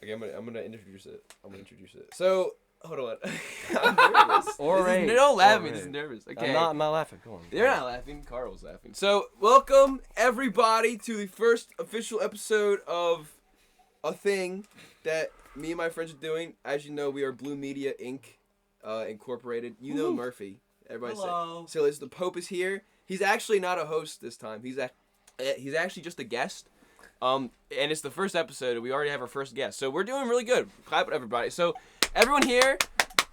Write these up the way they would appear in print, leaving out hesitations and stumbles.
Okay, I'm gonna introduce it. So hold on. I'm nervous. Don't laugh at me. This is nervous. Okay. I'm not laughing. Go on. You're not laughing. Carl's laughing. So welcome everybody to the first official episode of a thing that me and my friends are doing. As you know, we are Blue Media Inc. Incorporated. You know Murphy. Everybody Hello. say. So the Pope is here. He's actually not a host this time. He's actually just a guest. And it's the first episode, and we already have our first guest. So we're doing really good. Clap it, everybody. So everyone here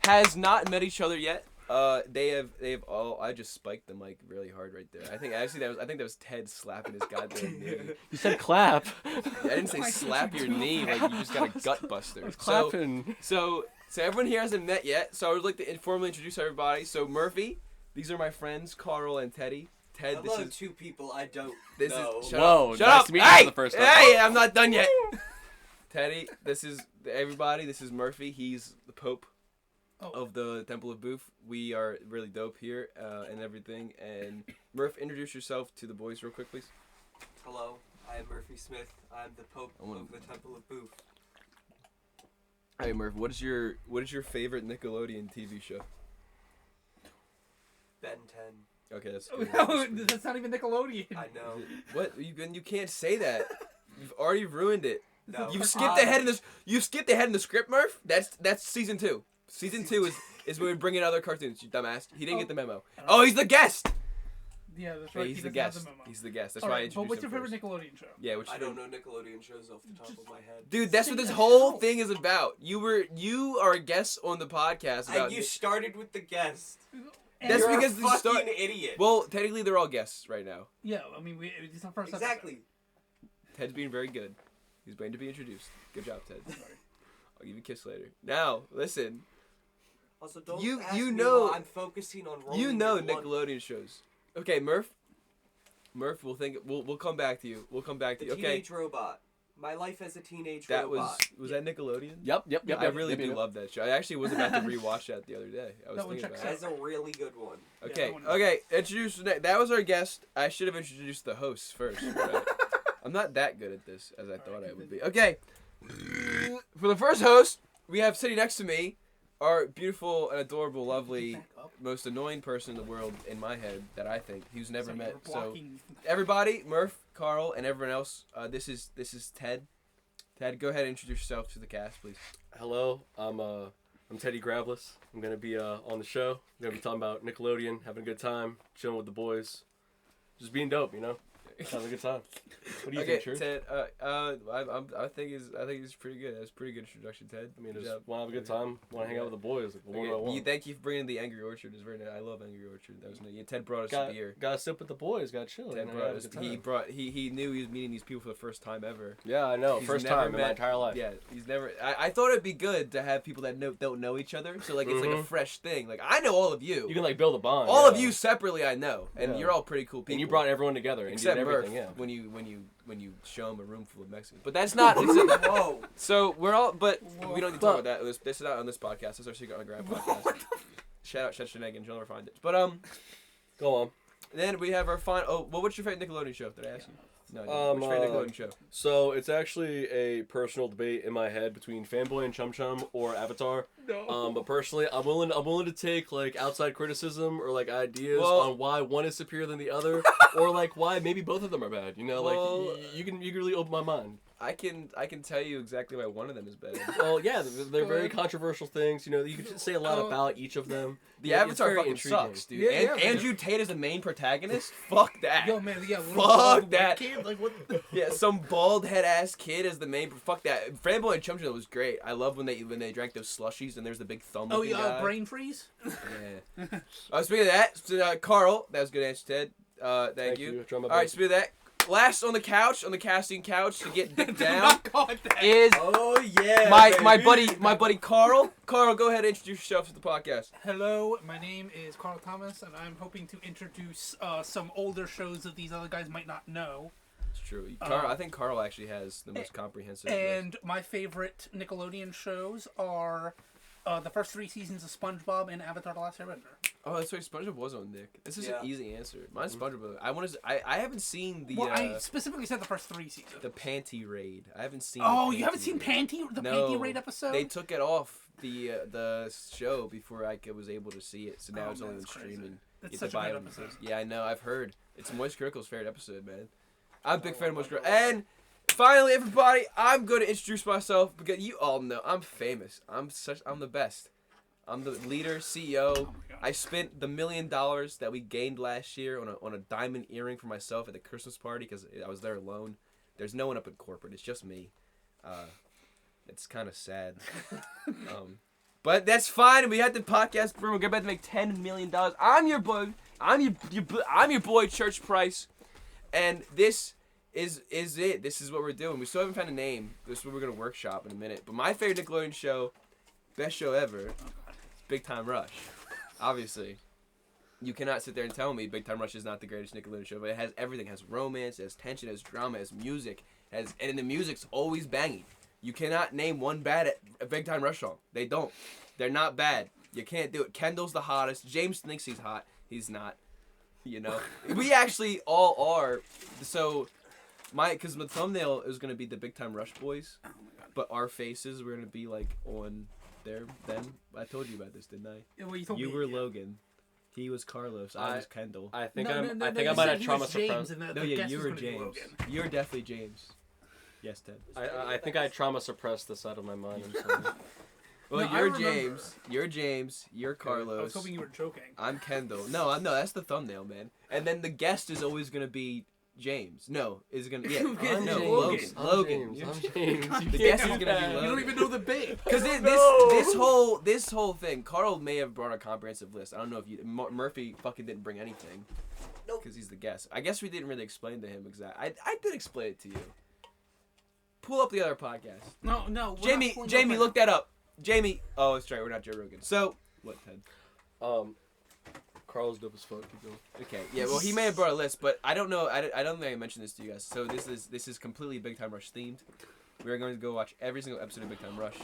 has not met each other yet. They've all. I just spiked the mic really hard right there. I think that was Ted slapping his goddamn knee. You said clap. I didn't say slap your knee like you just got a gut buster. I was clapping. So everyone here hasn't met yet. So I would like to informally introduce everybody. So Murphy, these are my friends Carl and Teddy. Ted, Hello, this is two people I don't this know. is Whoa, shut nice up. to meet you Hey, for the first time. hey, I'm not done yet. Teddy, this is everybody. This is Murphy. He's the Pope of the Temple of Booth. We are really dope here and everything. And Murph, introduce yourself to the boys real quick, please. Hello, I am Murphy Smith. I'm the Pope of the Temple of Booth. Hey Murph, what is your favorite Nickelodeon TV show? Ben 10. Okay, that's Oh, good. no, that's not even Nickelodeon. I know. What? You can't say that. You've already ruined it. No. You've skipped ahead in this. You skipped ahead in the script, Murph. That's season 2. Season 2 is when we bring in other cartoons. You dumbass. He didn't get the memo. Oh, he's the guest. Yeah, that's Yeah, right. he's He the doesn't have guest. the memo. He's the guest. That's All why I right, introduced but what's your him favorite first. Nickelodeon show? Yeah, which I don't know Nickelodeon shows off the top of my head. Dude, that's what this Say it whole out. thing is about. You are a guest on the podcast about. And you started with the guest. That's You're because a the start- fucking idiot. Well, technically they're all guests right now. Yeah, I mean, it's our first exactly. Ted's being very good. He's waiting to be introduced. Good job, Ted. episode. Sorry. I'll give you a kiss later. Now, listen. Also, don't You- ask you me know- while I'm focusing on rolling You know your lunch. Nickelodeon shows. Okay, Murph, we'll come back to you. We'll come back to The you. Okay. Teenage Robot. My life as a teenage That robot. was that Nickelodeon? Yep. I really do love that show. I actually was about to rewatch that the other day. I was That one thinking checks about it. That's a really good one. Okay, that one- okay. Introduce that was our guest. I should have introduced the hosts first. But I'm not that good at this as I thought I would be. Okay. For the first host, we have sitting next to me our beautiful and adorable, lovely, Back up. most annoying person in the world in my head that I think who's never So met. you're So blocking- everybody, Murph, Carl, and everyone else, this is Ted. Ted, go ahead and introduce yourself to the cast, please. Hello, I'm Teddy Gravlis. I'm gonna be on the show. We're gonna be talking about Nickelodeon, having a good time, chilling with the boys, just being dope, you know, having a good time. What do you Okay, think, True? Ted. I think he's pretty good. That's a pretty good introduction, Ted. I mean, Good just job. want to have a good time, want to hang out with the boys. Like, what do I Okay, want? thank you for bringing the Angry Orchard. It's very nice. I love Angry Orchard. That was nice. Yeah, Ted brought us Got, a beer. gotta sit with the boys, gotta chill. Ted and brought have a us. good He time. brought. He knew he was meeting these people for the first time ever. Yeah, I know. He's First never time in my met- entire life. Yeah, he's never. I thought it'd be good to have people that don't know each other. So like it's like a Mhm. fresh thing. Like I know all of you. You can like build a bond. all of yeah. you separately, I know, and Yeah. you're all pretty cool people. And you brought everyone together and except did Murph everything. Yeah. when you show him a room full of Mexicans. But that's not. Whoa. So we're all, but Whoa. we don't need to talk about that. This is not on this podcast. This is our Secret Underground podcast. Shout out Shenanigans. You'll never find it. But Go on. then we have our final. Oh, well, what's your favorite Nickelodeon show? Did I ask you? No. What's your favorite Nickelodeon show? So it's actually a personal debate in my head between Fanboy and Chum Chum or Avatar. No. But personally, I'm willing to take like outside criticism or like ideas Well- on why one is superior than the other, or like why maybe both of them are bad. You know, Well- like you can really open my mind. I can tell you exactly why one of them is better. Well, yeah, they're very ahead. controversial things. You know, you can say a lot Oh. about each of them. The Yeah, it's Avatar very fucking intriguing. sucks, dude. Yeah, yeah, man. Andrew Tate is the main protagonist. Fuck that. Yo, man, yeah. little Fuck bald white that. Kid, like what? The... Yeah, some bald head ass kid is the main. Fuck that. Fanboy and Chum Chum was great. I love when they drank those slushies and there's the big thumb. Oh, looking yeah, guy. brain freeze. Yeah. Speaking of that, so, Carl, that was a good answer, Ted. Thank you. Try my All right, best. speaking of that, last on the couch, on the casting couch to get dick Do down not call it that. is Oh yeah. my baby. buddy Carl. Carl, go ahead and introduce yourself to the podcast. Hello, my name is Carl Thomas, and I'm hoping to introduce some older shows that these other guys might not know. It's true. Carl, I think Carl actually has the most comprehensive. And my favorite Nickelodeon shows are the first 3 seasons of SpongeBob and Avatar: The Last Airbender. Oh, that's right. SpongeBob was on Nick. This is an easy answer. Mine's SpongeBob. I haven't seen the. Well, I specifically said the first 3 seasons. The Panty Raid. I haven't seen. Oh, the you haven't seen Raid. the No, Panty Raid episode? They took it off the show before I was able to see it, so now it's only on streaming. That's You such have to a buy good it. episode. Yeah, I know. I've heard. It's Moist Crickle's favorite episode, man. I'm a big fan of Moist Crickle. And finally, everybody, I'm going to introduce myself because you all know I'm famous. I'm the best. I'm the leader, CEO. Oh my God. I spent the $1 million that we gained last year on a diamond earring for myself at the Christmas party because I was there alone. There's no one up in corporate. It's just me. It's kind of sad. But that's fine. We had the podcast. We're about to make $10 million. I'm your boy. I'm your boy, Church Price, and this is it. This is what we're doing. We still haven't found a name. This is what we're gonna workshop in a minute. But my favorite Nickelodeon show, best show ever, Big Time Rush. Obviously, you cannot sit there and tell me Big Time Rush is not the greatest Nickelodeon show. But it has everything. It has romance. It has tension. It has drama. It has music. And the music's always banging. You cannot name one bad Big Time Rush song. They don't. They're not bad. You can't do it. Kendall's the hottest. James thinks he's hot. He's not. You know. We actually all are. So, because the thumbnail is gonna be the Big Time Rush boys, but our faces were gonna be like on them. I told you about this, didn't I? Yeah, well, you told You me, were Logan. He was Carlos. I was Kendall. I think No, I you might said have he trauma was James suppressed. and the No, yeah, guest you was were gonna be James. Logan. You're definitely James. Yes, Ted. I think I trauma suppressed this out of my mind. I'm sorry. Well, No, I you're remember. James. You're James. You're Carlos. I was hoping you were joking. I'm Kendall. No, that's the thumbnail, man. And then the guest is always gonna be James. No, is gonna I'm no James. Logan. I'm James. The guest is gonna be You Logan. don't even know the bit. Because No. this whole thing, Carl may have brought a comprehensive list. I don't know if Murphy fucking didn't bring anything. Nope. Because he's the guest. I guess we didn't really explain to him exactly. I did explain it to you. Pull up the other podcast. No. we're Jamie, not pulling Jamie, up look that up. Jamie. Oh, that's right. We're not Joe Rogan. So what, Ted? Carl's dope as fuck. Keep going. Okay. Yeah. Well, he may have brought a list, but I don't know. I don't think I mentioned this to you guys. So this is completely Big Time Rush themed. We are going to go watch every single episode of Big Time Rush.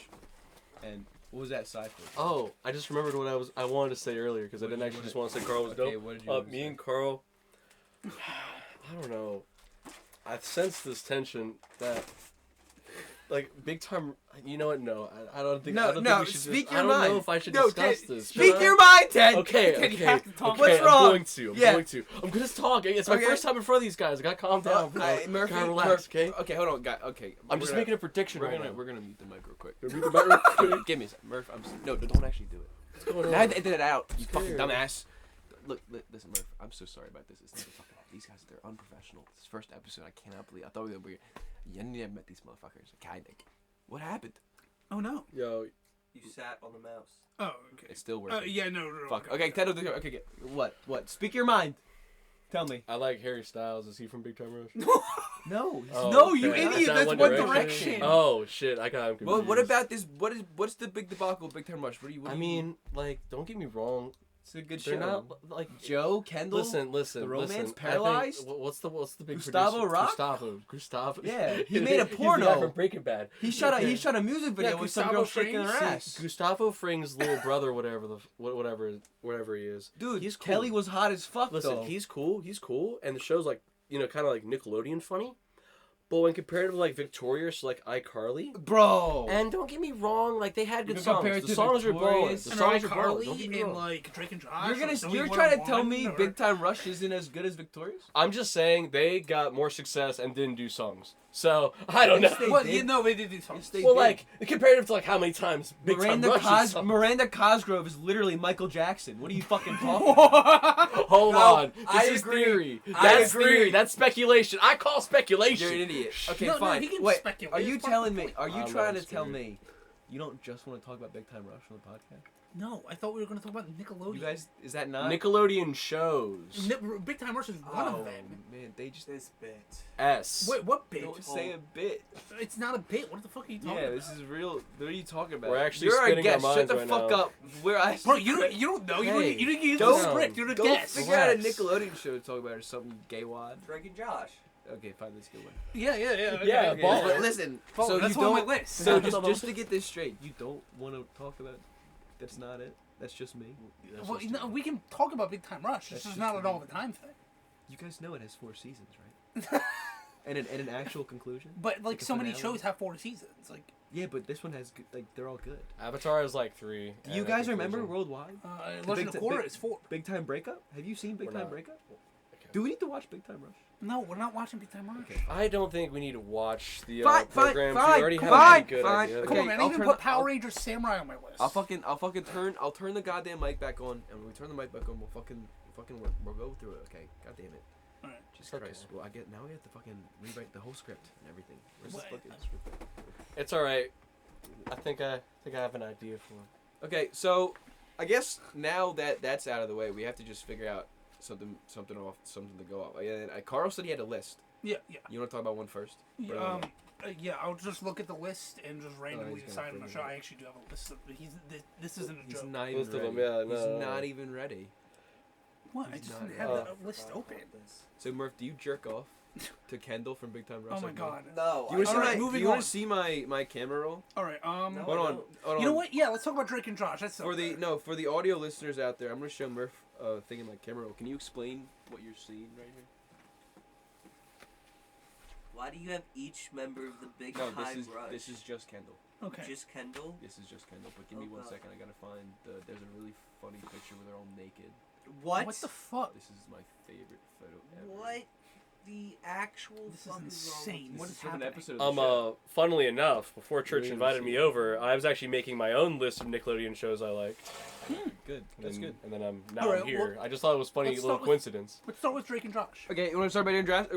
And what was that sci-fi? Oh, I just remembered what I wanted to say earlier because I didn't actually just want to say Carl was Okay, dope. what did you want to Me say? and Carl, I don't know. I've sensed this tension that, like, Big Time. You know what? No, I don't think. I don't think we should speak just, your I don't mind. know if I should No, discuss Ted, this. Speak Should I? your mind, Ted. Okay, Ted, you okay. have to talk. Okay, What's I'm wrong? going to. Yeah. I'm gonna talk. It's my Okay. first time in front of these guys. I gotta calm down. Murphy, Gotta relax, okay? Okay, hold on, guy. Okay, I'm just making a prediction right now. We're gonna mute the mic real quick. Read the back real quick. Give me a second, Murph. No, don't actually do it. What's going on? Now I edited it out. You Who fucking cares? dumbass. Look, listen, Murph. I'm so sorry about this. It's never fucking. These guys, they're unprofessional. This first episode, I cannot believe. I thought we were. You never met these motherfuckers. Kinda. What happened? Oh no. Yo, You sat on the mouse. Oh, okay. It's still working. Yeah, no. Fuck. Okay, Ted. Okay, get. What? Speak your mind. Tell me. I like Harry Styles. Is he from Big Time Rush? No. Oh, No, you okay. idiot, Is that that's One One Direction? Direction. Oh shit, I got him confused. Well, what about this? What's the big debacle of Big Time Rush? What I mean, like, don't get me wrong. it's a good They're show. not like. Joe Kendall. Listen. The Romance listen. Paralyzed? I think, what's the big Gustavo producer? Rock? Gustavo. Yeah, he made a He's the porno. guy from Breaking Bad. He shot a music video Yeah, with some Gustavo girl shaking her Fring's- ass. Gustavo Fring's little brother, whatever he is. Dude, he's cool. Kelly was hot as fuck Listen, though. he's cool, and the show's like, kind of like Nickelodeon funny. But when compared to like Victorious, like iCarly, Bro. and don't get me wrong, like they had good can songs. compare it The to songs are blowing. Victorious The And songs are blowing. Don't iCarly get me and wrong. like Drake and Josh. You're trying to tell me Big Time Rush isn't as good as Victorious? I'm just saying they got more success and didn't do songs. So I don't know. Yes, they Well, did. you know they did these songs. Yes, they Well, did. like comparative to like how many times Big Miranda, Time Rush is songs. Miranda Cosgrove is literally Michael Jackson. What are you fucking talking about? Hold No, on, I this is agree. theory. I That's agree. theory. That's speculation. I call speculation. You're an idiot. Okay, No, fine. he can Wait, speculate. are you It's part telling of the me? point. Are you I'm trying not to tell scared. me you don't just want to talk about Big Time Rush on the podcast? No, I thought we were going to talk about Nickelodeon. You guys, is that not? Nickelodeon shows. Big Time Rush is one Oh of them. man, they just This bit. S. Wait, what bit? don't say a bit. It's not a bit. What the fuck are you talking Yeah, about? this is real. What are you talking about? We're actually You're a spinning our guest. Shut minds the right fuck now. up. Where I Bro, you don't know. Hey, You didn't use go- the script. You're the go guest. figure out a Relax. Nickelodeon show to talk about or something gay wad. Drake and Josh. Okay, fine, let's go one. Yeah. Yeah, Okay, baller. but listen, Baller, so that's you on don't. my list. So That's on the just to get this straight, you don't want to talk about. That's not it. That's just me. That's Well, just no, we can talk about Big Time Rush. It's That's just just not an me. all the time thing. You guys know it has 4 seasons, right? and an actual conclusion. But like a so many finale? shows have 4 seasons. Like Yeah, but this one has like they're all good. Avatar is like 3. Do you guys remember Worldwide? Legend of big- Korra big- is 4. Big Time Breakup? Have you seen Big We're Time not. Breakup? Okay. Do we need to watch Big Time Rush? No, we're not watching Big Time Rush. Okay. I don't think we need to watch the Fine, programs. fine, We already have fine, a good fine. idea. Come Okay, on, man! I I'll even turn put the- Power I'll- Rangers Samurai on my list. I'll turn the goddamn mic back on, and when we turn the mic back on, we'll go through it. Okay, god damn it. Alright. Jesus Okay. Christ. Well, now we have to fucking rewrite the whole script and everything. Where's this What? fucking script? It's all right. I think I have an idea for it. Okay, so I guess now that that's out of the way, we have to just figure out something to go off. And Carl said he had a list. Yeah. You want to talk about one first? Yeah, yeah, I'll just look at the list and just randomly he's gonna decide on a figure show. it out. I actually do have a list. This isn't a He's joke. not even Most of ready. them, yeah, He's no. not even ready. What? I he's just not- didn't have the list open. So Murph, do you jerk off to Kendall from Big Time Rush? Oh my like me? god. No. Do you want to see, Alright, do moving you want on. to see my camera roll? All right. No. Hold I on. don't. Hold on. You know what? Yeah, let's talk about Drake and Josh. That's For the audio listeners out there, I'm gonna show Murph thing in my camera roll. Can you explain what you're seeing right here? Why do you have each member of the Big No, Time Rush? this is just Kendall. Okay. Just Kendall. This is just Kendall. But give me Oh, 1 God. second. I gotta find there's a really funny picture where they're all naked. What? What the fuck? This is my favorite photo ever. What? The actual This is fuck insane. wrong What with is from an happening? episode of the show. Funnily enough, before Church Really invited me see. over, I was actually making my own list of Nickelodeon shows I liked. Good. That's and, good. And then I'm Alright, here. well, I just thought it was funny, let's little start with- coincidence. Let's start with Drake and Josh. Okay, you want to start by doing draft?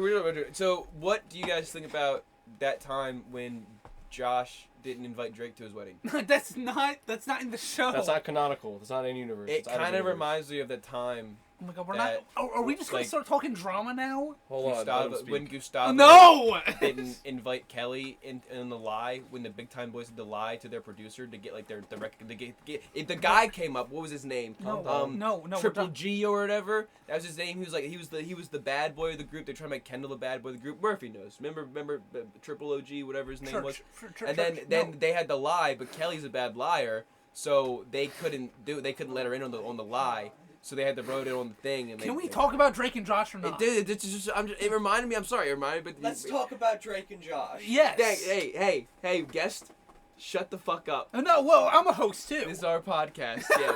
So, what do you guys think about that time when Josh didn't invite Drake to his wedding? That's not in the show. That's not canonical. That's not in universe. It It's out kind of universe. reminds me of the time Oh my god, we're that- not. Are we just gonna like- start talking drama now? Hold on. let him Gustavo, when speak. Gustavo No. didn't invite Kelly in the lie when the Big Time Boys did the lie to their producer to get like the record to get if the guy came up. What was his name? No, no. Triple we're done. G or whatever. That was his name. He was the bad boy of the group. They're trying to make Kendall the bad boy of the group. Murphy knows. Remember Triple OG, whatever his name was. And then no. they had the lie, but Kelly's a bad liar, so they couldn't let her in on the lie. So they had to wrote it on the thing. And Can we talk about Drake and Josh or not? It reminded me. I'm sorry. It reminded me. But Let's talk about Drake and Josh. Yes. Hey, guest, shut the fuck up. No, well, I'm a host too. This is our podcast. Yeah.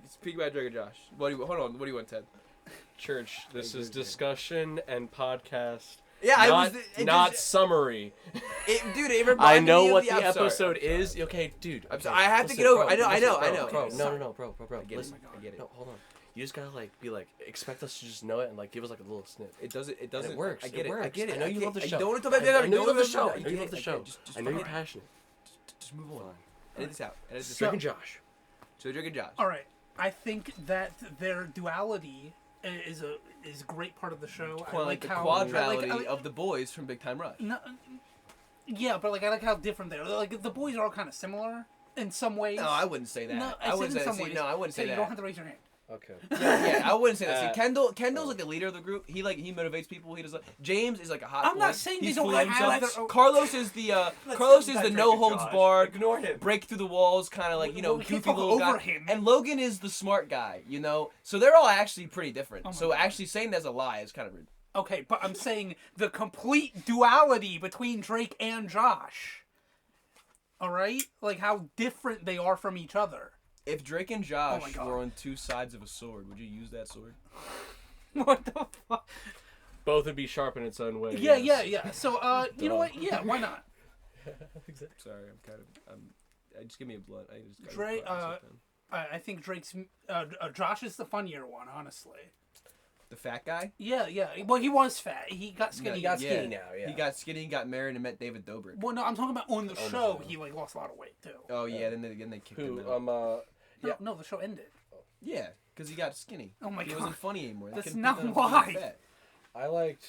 Speak about Drake and Josh. Hold on. What do you want, Ted? Church, this Hey, is good, discussion and podcast. Yeah, not summary. Dude. It reminded I know me what of the I'm sorry, episode I'm sorry. is. Okay, dude. I'm okay, sorry, I have to listen, get over. bro, I know. Bro, Okay, no, sorry. bro. I get Listen, it. I get it. no, hold on. You just gotta be expect us to just know it and give us a little snip. It doesn't. It works. I get it. Works. I get it. I know you love the show. I don't want to talk about I know you don't love the talk show. about- I know you love the get it. show. Just I know you're fucking- passionate. Just move on. Edit this out. Edit this Drake out. and Josh. So Drake and Josh. All right. I think that their duality is a great part of the show. I Like the how quadrality I like- of the boys from Big Time Rush. No, yeah, but I like how different they are. Like the boys are all kind of similar in some ways. No, I wouldn't say that. No, I wouldn't said say in some see, ways. no, I wouldn't So say you that. don't have to raise your hand. Okay. Yeah, I wouldn't say that. See, Uh, Kendall's like the leader of the group. He motivates people. He does. James is like a hot. I'm boy. not saying they He's don't full of have himself. their own- Carlos is the Let's Carlos talk is about the Drake no and holds Josh. barred, Ignore him. break through the walls, kind of like We goofy can't talk little over guy. him. And Logan is the smart guy. So they're all actually pretty different. Oh my So God. actually saying that's a lie is kind of rude. Okay, but I'm saying the complete duality between Drake and Josh. All right, like how different they are from each other. If Drake and Oh Josh my God. were on two sides of a sword, would you use that sword? What the fuck? Both would be sharp in its own way. Yeah, yes. yeah. So, you know what? Yeah, why not? Sorry, just give me a blunt. I just gotta Drake, quiet myself down. I think Drake's Josh is the funnier one, honestly. The fat guy. Yeah. Well, he was fat. He got skinny. He got Yeah. skinny now, yeah. He got skinny, got married, and met David Dobrik. Well, no, I'm talking about on the Oh, show. no. He lost a lot of weight too. Oh yeah, then they kicked him Who, out. No, no, the show ended. Yeah, because he got skinny. Oh my he God. wasn't funny anymore. They That's couldn't not put him why. fat. I liked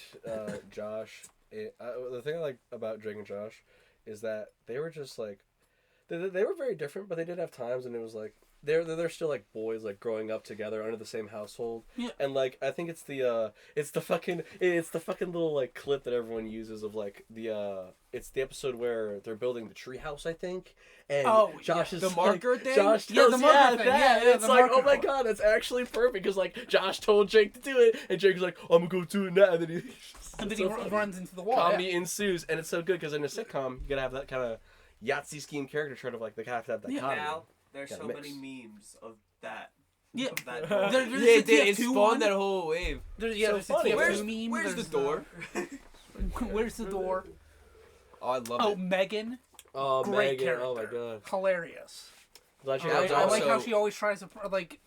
Josh. The thing I like about Drake and Josh is that they were just they were very different, but they did have times, and it was they're still like boys like growing up together under the same household. Yeah. And like I think it's the fucking little like clip that everyone uses of like it's the episode where they're building the treehouse, I think. And Josh is the marker thing. Josh Yeah, tells, the marker thing. Yeah, it's the like, marker oh my one. god, that's actually perfect because like Josh told Jake to do it, and Jake's like, I'm gonna go do it now, and then he runs into the wall. comedy ensues, and it's so good because in a sitcom you gotta have that kind of Yahtzee scheme character trying to like they have to have that comedy. Now there's Gotta so mix. many memes of that. Yeah. Of that There's Yeah, the it did. It TF2 spawned one. that whole wave. There's So the funny. TF2 Where's meme. the there's door? Where's the door? Oh, I love Oh, it. Megan. Oh, Great Megan! character. Oh my god! Hilarious. Glad you That guys was I like also- how she always tries to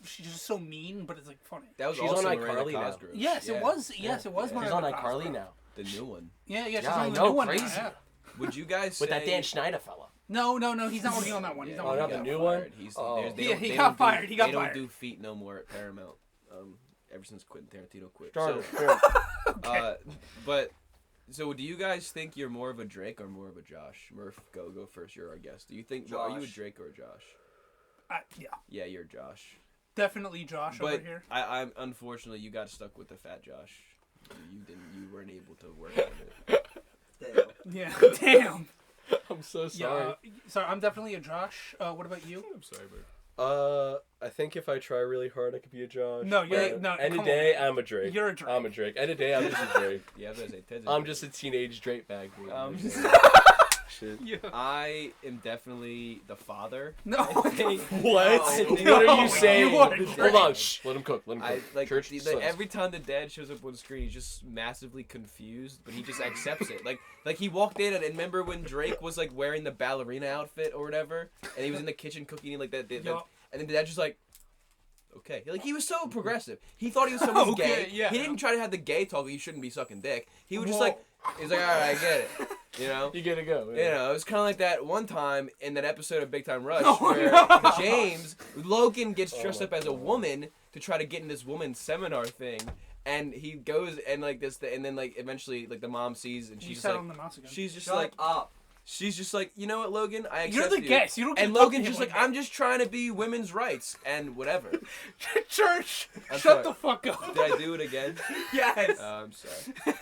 she's just so mean, but it's like funny. That was She's also on Miranda iCarly now. Cosgrove. Yes, Yeah. it was. Yes, it was. Yeah. She's Miranda on iCarly Cosgrove. now. The new one. Yeah, she's Yeah, I on the know, new one. crazy. Now, yeah. Would you guys say With that Dan Schneider fella. No, he's not working on that one. He's Yeah, not Oh, working not on the that new one. one? He's, Oh. there's- they Yeah, don't- he they got don't do- fired. He got They fired. don't do feet no more at Paramount. Ever since Quentin Tarantino quit. Darn So, it. but so do you guys think you're more of a Drake or more of a Josh? Murph, go first. You're our guest. Do you think are you a Josh. Drake or a Josh? Yeah, Yeah, you're Josh. definitely Josh But over here. I'm unfortunately you got stuck with the fat Josh. You weren't able to work on it. Damn. Yeah, damn. I'm so Yeah, sorry. sorry, I'm definitely a Josh. What about you? I'm sorry, bro. I think if I try really hard, I could be a Josh. No, you're- but no, Any come day, on. I'm a Drake. You're a Drake. I'm a Drake. Any day, I'm just a Drake. Yeah, I was gonna say Ted's. I'm just a teenage Drake bag. Baby. Shit. Yeah. I am definitely the father. No. What? No. What No, are you saying? you are Hold on. Shh. Let him cook. Let him I cook. like Church. every time the dad shows up on screen, he's just massively confused, but he just accepts it. Like he walked in and remember when Drake was like wearing the ballerina outfit or whatever, and he was in the kitchen cooking like that, Yup. and then the dad just like, okay, like he was so progressive. He thought he was someone's Okay, gay. yeah. He didn't try to have the gay talk. You shouldn't be sucking dick. He was just Whoa. like, he's like, all right, I get it. You know. You gotta go. You know, it was kind of like that one time in that episode of Big Time Rush Oh, where no. Logan gets dressed my up as a woman to try to get in this woman's seminar thing, and he goes and like this, and then like eventually like the mom sees and You she's sat like, on the mouse again. she's just Shut like, up. she's just like, you know what, Logan, I accept You're the you. guest. You don't get And to talk to Logan's him just like like, that. I'm just trying to be women's rights and whatever. Church. I'm Shut sorry. the fuck up. Did I do it again? Yes. I'm sorry.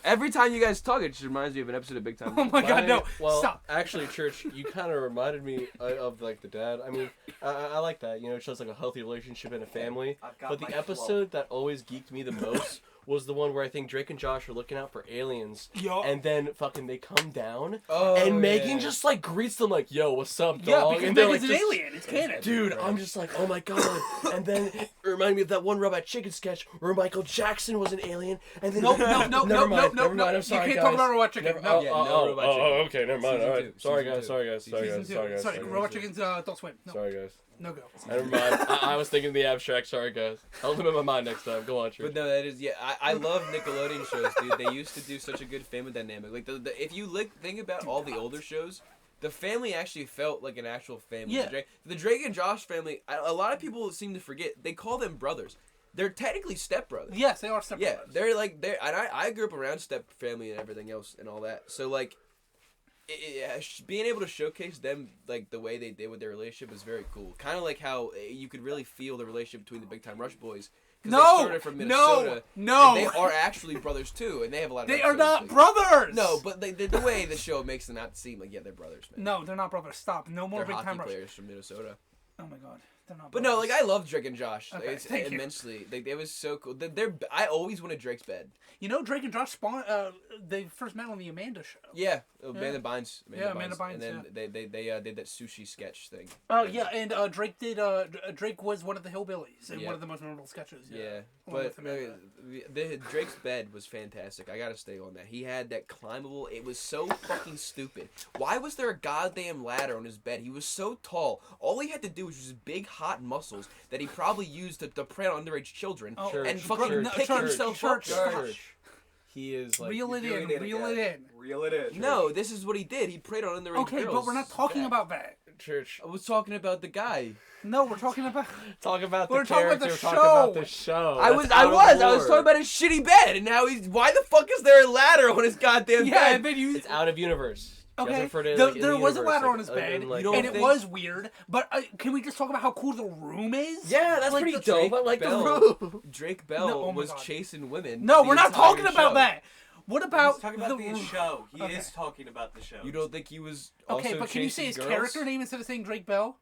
Every time you guys talk, it just reminds me of an episode of Big Time. Oh my god, no. Well, Stop. actually, Church, you kind of reminded me of like the dad. I mean, I like that. You know, it shows like a healthy relationship in a family. I've got But my the flow. episode that always geeked me the most was the one where I think Drake and Josh are looking out for aliens, Yo. and then fucking they come down, Oh, and Megan yeah. just like greets them like, "Yo, what's up, Yeah, dog?" because and they're Megan's like, an just- alien. It's canon. Dude, I'm just like, oh my god. And then it reminded me of that one Robot Chicken sketch where Michael Jackson was an alien. And then Nope, never mind, never mind. I'm You sorry, can't guys. talk about Robot Chicken. Never, No. Yeah, no Robot Chicken. okay, never mind. Season All two, right, sorry season guys, two. sorry guys, sorry Season guys, two. sorry guys. Sorry, sorry Robot guys. Chicken's Adult Swim. No, Sorry guys. no go. Never mind. I was thinking the abstract. Sorry guys. I'll limit my mind next time. Go on, Church. But no, that is I love Nickelodeon shows, dude. They used to do such a good family dynamic. Like if you think about all the older shows, the family actually felt like an actual family. Yeah. The Drake and Josh family. A lot of people seem to forget they call them brothers. They're technically stepbrothers. Yes, they are step Yeah, brothers. they're like and I grew up around step family and everything else and all that. So like, being able to showcase them like the way they did with their relationship is very cool. Kind of like how you could really feel the relationship between the Big Time Rush boys. 'Cause they No, started from Minnesota. no. And they are actually brothers too, and they have a lot of. They are episodes, not like- brothers. No, but the way the show makes them out seem like they're brothers, man. No, they're not brothers. Stop. No more They're Big hockey Time Rush. players from Minnesota. Oh my god, they're not. But brothers. no, like I love Drake and Josh. Okay, It's thank you. immensely. Like it was so cool. I always wanted Drake's bed. You know, Drake and Josh spawned. They first met on the Amanda show. Yeah, Amanda Bynes. Yeah, Amanda Bynes, And then they did that sushi sketch thing. Oh yeah, and Drake did. Drake was one of the hillbillies in Yeah. one of the most memorable sketches. Yeah, Along but with Amanda. the Drake's bed was fantastic. I gotta stay on that. He had that climbable. It was so fucking stupid. Why was there a goddamn ladder on his bed? He was so tall. All he had to do was just big hot muscles that he probably used to prey on underage children Oh, and Church, fucking church, pick church, himself church, up. Church. He is like. Reel it you're in. doing it Reel again. it in. Reel it in. No, this is what he did. He preyed on underage Okay, girls. but we're not talking Yeah. about that. Church. I was talking about the guy. No, we're talking about. Talk about the We're talking about character. the Talk about show. the show. I was talking about his shitty bed, and now he's. Why the fuck is there a ladder on his goddamn Yeah, bed? and then you. It's out of universe. Okay, refer to, there, like, in there the was a universe, ladder like, on his other bed, than, like- You don't and it think- was weird. But can we just talk about how cool the room is? Yeah, that's Like, pretty the- dope. I like the Bell. room. Drake Bell No, oh my was God. chasing women. No, the we're not entire talking about show. that. What about He's talking about the room? show. He Okay. is talking about the show. You don't think he was Okay, also but can you say chasing his girls? character name instead of saying Drake Bell?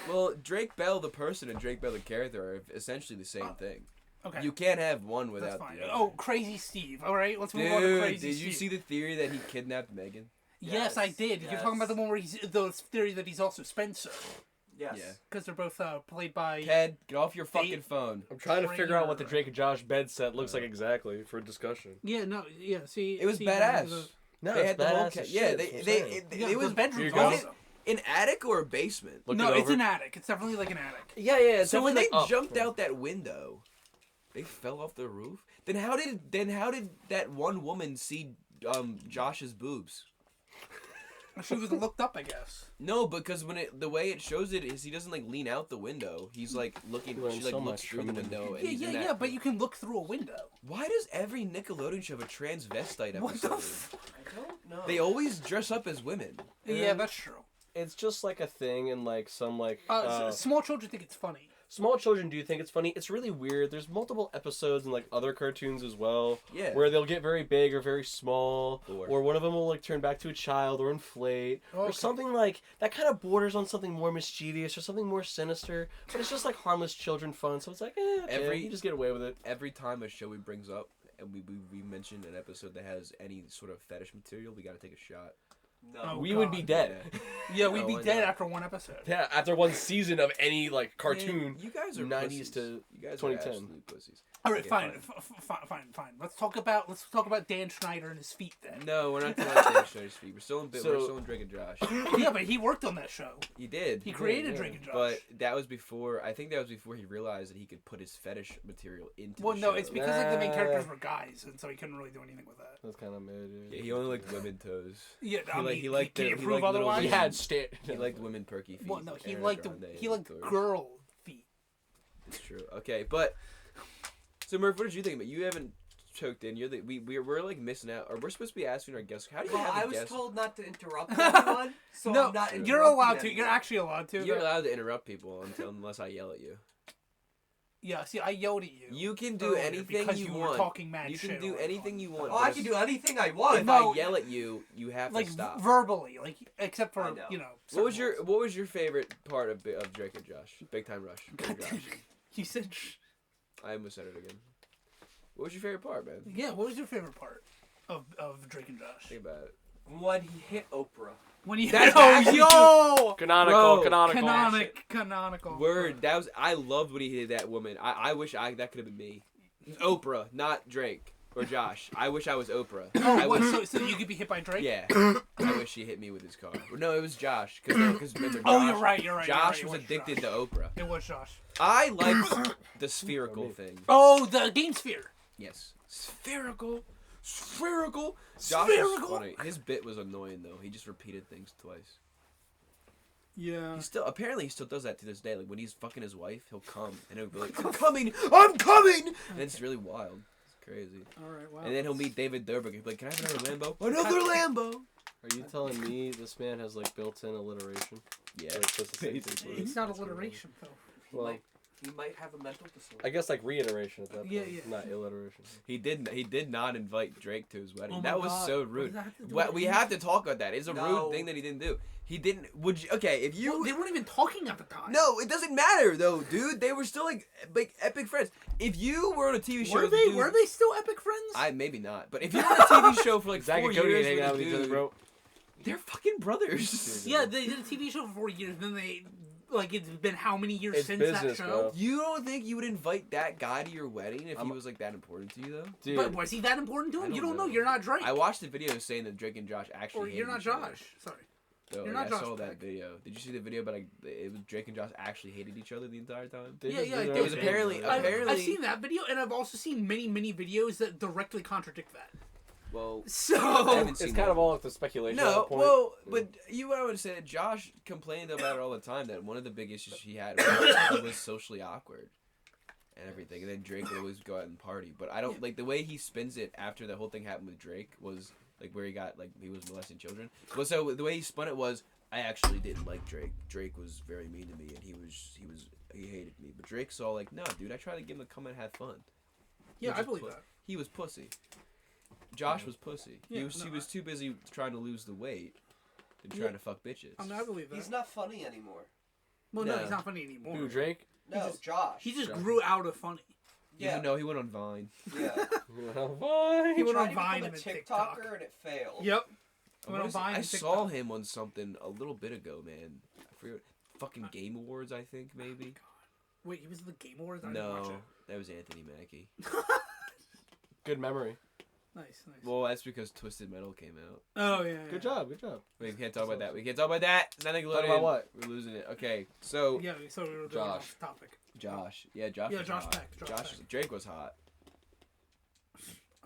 Well, Drake Bell, the person, and Drake Bell, the character, are essentially the same thing. Okay, You can't have one that's without fine. the other. Oh, Crazy Steve. All right, let's move on to Dude, Crazy did Steve. you see the theory that he kidnapped Megan? Yes, I did. You're talking about the yes. one where he's the theory that he's also Spencer, Yes. Yeah. because they're both played by. Ted, get off your fucking phone. I'm trying to figure out what the Trainer. Drake and Josh bed set looks like exactly for discussion. Yeah, no, yeah. See, It was see, badass. No, They it's had the whole badass ca- as yeah, shit, they- that's what I'm they- saying. it- Yeah, it was the bedroom. Here you go. awesome. An attic or a basement? Look No, it it's over. an attic. It's definitely like an attic. Yeah, yeah. It's So when they definitely up. jumped out that window, they fell off the roof. Then how did that one woman see Josh's boobs? She was looked up, I guess. No, because the way it shows it is he doesn't like lean out the window. He's like looking. Learned She like so looks much through the from him. window. And Yeah, he's in yeah, that- yeah. But you can look through a window. Why does every Nickelodeon show have a transvestite What the? episode? I don't know. They always dress up as women. Yeah, that's true. It's just like a thing in like some like Small children think it's funny. small children do think it's funny. It's really weird. There's multiple episodes in like other cartoons as well Yeah. where they'll get very big or very small, Or- or one of them will like turn back to a child or inflate, or Okay. something like that. Kind of borders on something more mischievous or something more sinister, but it's just like harmless children fun. So it's like okay, you just get away with it. Every time a show we brings up and we mention an episode that has any sort of fetish material, we got to take a shot. No. Oh, We would be God. dead. Yeah, we'd No, be I dead know. after one episode. Yeah, after one season of any like cartoon. Man, you guys are 90s pussies. to you guys 2010. are absolute pussies. All right, Okay, fine, fine. Let's talk about Dan Schneider and his feet then. No, we're not talking about Dave Schneider's feet. We're still in So- we're still in Drake and Josh. Yeah, but he worked on that show. He did. He created yeah. Drake and Josh. But that was before. I think that was before he realized that he could put his fetish material into. Well, the no, show. it's because like the main characters were guys, and so he couldn't really do anything with that. That's kind of mad. Yeah, he only liked women toes. Yeah, I He mean, he liked can the- you he prove liked little otherwise? He women. had sta- He liked women perky feet. Well, no, like he Ariana liked Grande he and liked Victoria. girl feet. It's true. Okay, but so Murph, what did you think about? You haven't choked in. We're like missing out, or we're supposed to be asking our guests. How do you Well, have I a was guest? told not to interrupt anyone, so No, I'm not you're interrupting allowed to. anyone. You're actually allowed to. You're allowed to interrupt people unless I yell at you. Yeah, see, I yelled at you. You can do earlier anything because you were want. talking mad You can shit do or anything you want. Oh, I can do anything I want. If No, I yell at you, you have like to stop. verbally, like except for I know. you know. What was certain your favorite part of Drake and Josh? Big Time Rush. Drake and words. Josh. You said, sh- I almost said it again. What was your favorite part, man? yeah. What was your favorite part of Drake and Josh? Think about it. When he hit Oprah. When you That's oh actually yo Canonical, Bro, canonical. canonical Word. That was. I loved when he hit that woman. I wish that could have been me. Oprah, not Drake or Josh. I wish I was Oprah. I Oh, what, wish, so you could be hit by Drake? yeah. I wish he hit me with his car. No, it was Josh. Because remember, Oh, Josh, you're right. You're right. Josh you're was right, addicted Josh. to Oprah. It was Josh. I liked the spherical thing. Oh, the game sphere. Yes. Spherical. Josh was Spherical. funny. His bit was annoying though. He just repeated things twice. Yeah. He still does that to this day. Like when he's fucking his wife, he'll come and he'll be like, I'm coming! And it's really wild. It's crazy. All right. Wow. And then he'll meet David Dobrik and he'll be like, can I have another Lambo? Another Lambo! Are you telling me this man has like built-in alliteration? Yeah. Like, just the same thing. It's not alliteration though. Well, He might have a mental disorder. I guess like reiteration at that point, Yeah, yeah. not alliteration. He did not invite Drake to his wedding. Oh my That was God. so What rude. does that have to do Well, with we anything? have to talk about that. It's a No. rude thing that he didn't do. He didn't. Would you? Okay, if you. Well, they weren't even talking at the time. No, it doesn't matter though, dude. They were still like epic friends. If you were on a TV show, Were with a they? dude- Were they still epic friends? I maybe not, but if you're on a TV show for like Zach 4 and Cody years hanging with out a with each other, dude, bro. they're fucking brothers. Yeah, they did a TV show for 4 years. Then they like it's been how many years It's since business, that show? bro. You don't think you would invite that guy to your wedding if he was like that important to you though? Dude, But was he that important to I him? You don't don't know. know. You're not Drake. I watched the video saying that Drake and Josh actually. or you're hated not each other. Josh. Sorry. So, You're like, not I saw Josh that Beck. video. Did you see the video? But like, it was Drake and Josh actually hated each other the entire time. they Yeah, just yeah, did it their It was own thing, apparently- bro. apparently- I've seen that video, and I've also seen many videos that directly contradict that. Well, I So haven't It's seen kind that. of all up to speculation. at No, that point. well, but you I would say that Josh complained about it all the time. That one of the big issues he had was he was socially awkward and everything. And then Drake would always go out and party. But I don't like the way he spins it after the whole thing happened with Drake was like where he was molesting children. Well, so the way he spun it was, I actually didn't like Drake. Drake was very mean to me, and he hated me. But Drake saw like, no, dude, I tried to get him to come and have fun. Yeah, I believe that. He was pussy. Josh was pussy. Yeah, he was too busy trying to lose the weight than trying to fuck bitches. I mean, I believe that. He's not funny anymore. Well, no, No. he's not funny anymore. Who, Drake? No, Josh. He just grew out of funny. Yeah. Even though he went on Vine. Yeah. Why? He went tried on to Vine become and a TikTok. TikToker and it failed. Yep. I Went on Vine I and saw TikTok. him on something a little bit ago, man. I forget. Fucking Game Awards, I think, maybe. Wait, he was in the Game Awards? I didn't watch No, it. that was Anthony Mackie. Good memory. Nice. Well, that's because Twisted Metal came out. Oh, yeah. Good job. We can't talk about that. We can't talk about that. Nothing. Talk about what? We're losing it. Okay, so Yeah, so we were going Josh. off topic. Josh. Yeah, Josh. Yeah, was Josh hot. Peck, Josh Peck. Drake was hot.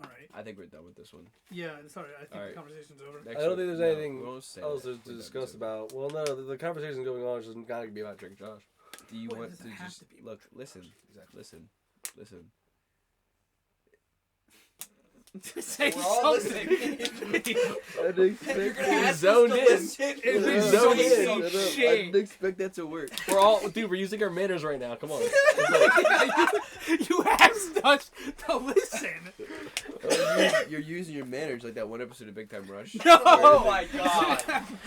All right. I think we're done with this one. Yeah, sorry. I think All the right. conversation's over. Next I don't one- think there's no, anything we won't say else that. to discuss about. Well, no, the conversation going on is just not going to be about Drake and Josh. Do you Well, it want doesn't to have just to be look? about Listen. Exactly. Listen. Say We're all listening. I didn't You're gonna He's ask us zoned to in. listen. It's We're zoned zoned in. in. I Shit. didn't expect that to work. We're using our manners right now. Come on. You asked us to listen. You're using your manners like that one episode of Big Time Rush. No. Oh my god.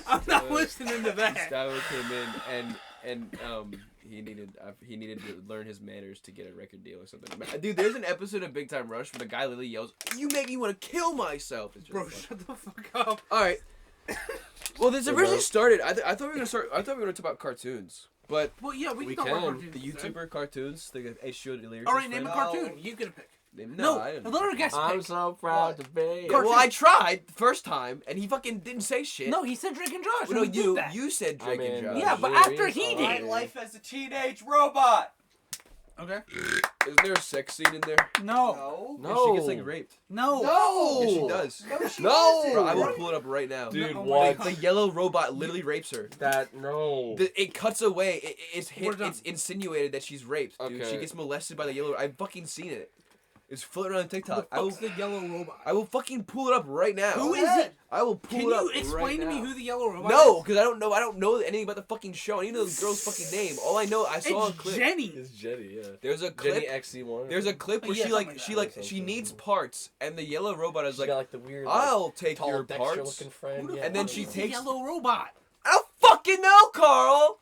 I'm not listening to that. Gustavo came in and he needed to learn his manners to get a record deal or something. Dude, there's an episode of Big Time Rush where the guy literally yells, "You make me want to kill myself." It's Bro, really fun. shut the fuck up. All right. Well, this Hey, originally bro. started. I thought we were gonna start. I thought we were gonna talk about cartoons, but Well, yeah, we We can talk about can. cartoons. the YouTuber cartoons, the HBO lyrics. All right, name a No. cartoon. You get a pick. No, I didn't. let her guess I'm pick. so proud to be. Yeah, well, I tried the first time, and he fucking didn't say shit. No, he said Drake and Josh. Well, no, and we you did that. you said Drake I mean, and Josh. Yeah, but Yeah, after we he saw My did. life as a teenage robot. Okay. Isn't there a sex scene in there? No. No. Yeah, she gets like raped. No. No. Yeah, she does. No, she No. doesn't. Bro, I will pull it up right now. Dude, No, what? The yellow robot literally rapes her. That no. It cuts away. We're done. It's insinuated that she's raped, dude. Okay. She gets molested by the yellow. I've fucking seen it. It's floating around Who the TikTok. I will. fuck's the yellow robot? I will fucking pull it up right now. Who is ahead. it? I will pull Can it up you explain right to me now. who the yellow robot No, is? because I don't know. I don't know anything about the fucking show. I need to know the girl's fucking name. All I know, I saw a It's clip. Jenny. It's Jetty, yeah. There's a Jenny clip. XC1. There's a clip where Yeah, she something like like she that. needs parts, and the yellow robot is She's like, got like the weird. I'll take tall your Dexter parts. looking friend. Who the Yeah. And then fuck she is the takes- yellow robot. I don't fucking know, Carl.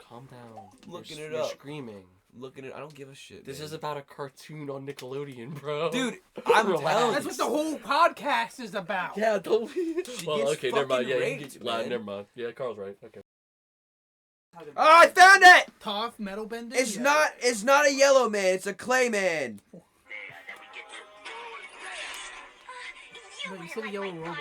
Calm down. Looking You're, it you're up. Screaming. Looking at, I don't give a shit. This man. is about a cartoon on Nickelodeon, bro. Dude, I'm Relax. telling That's you. what the whole podcast is about. Yeah, don't. She Well, gets okay, never mind. fucking Yeah, raped, you get loud. man. Never mind. Yeah, Carl's right. Okay. Oh, I found it. Tough metal bending. It's Yeah. not. It's not a yellow man. It's a clay man. No, you said a yellow robot.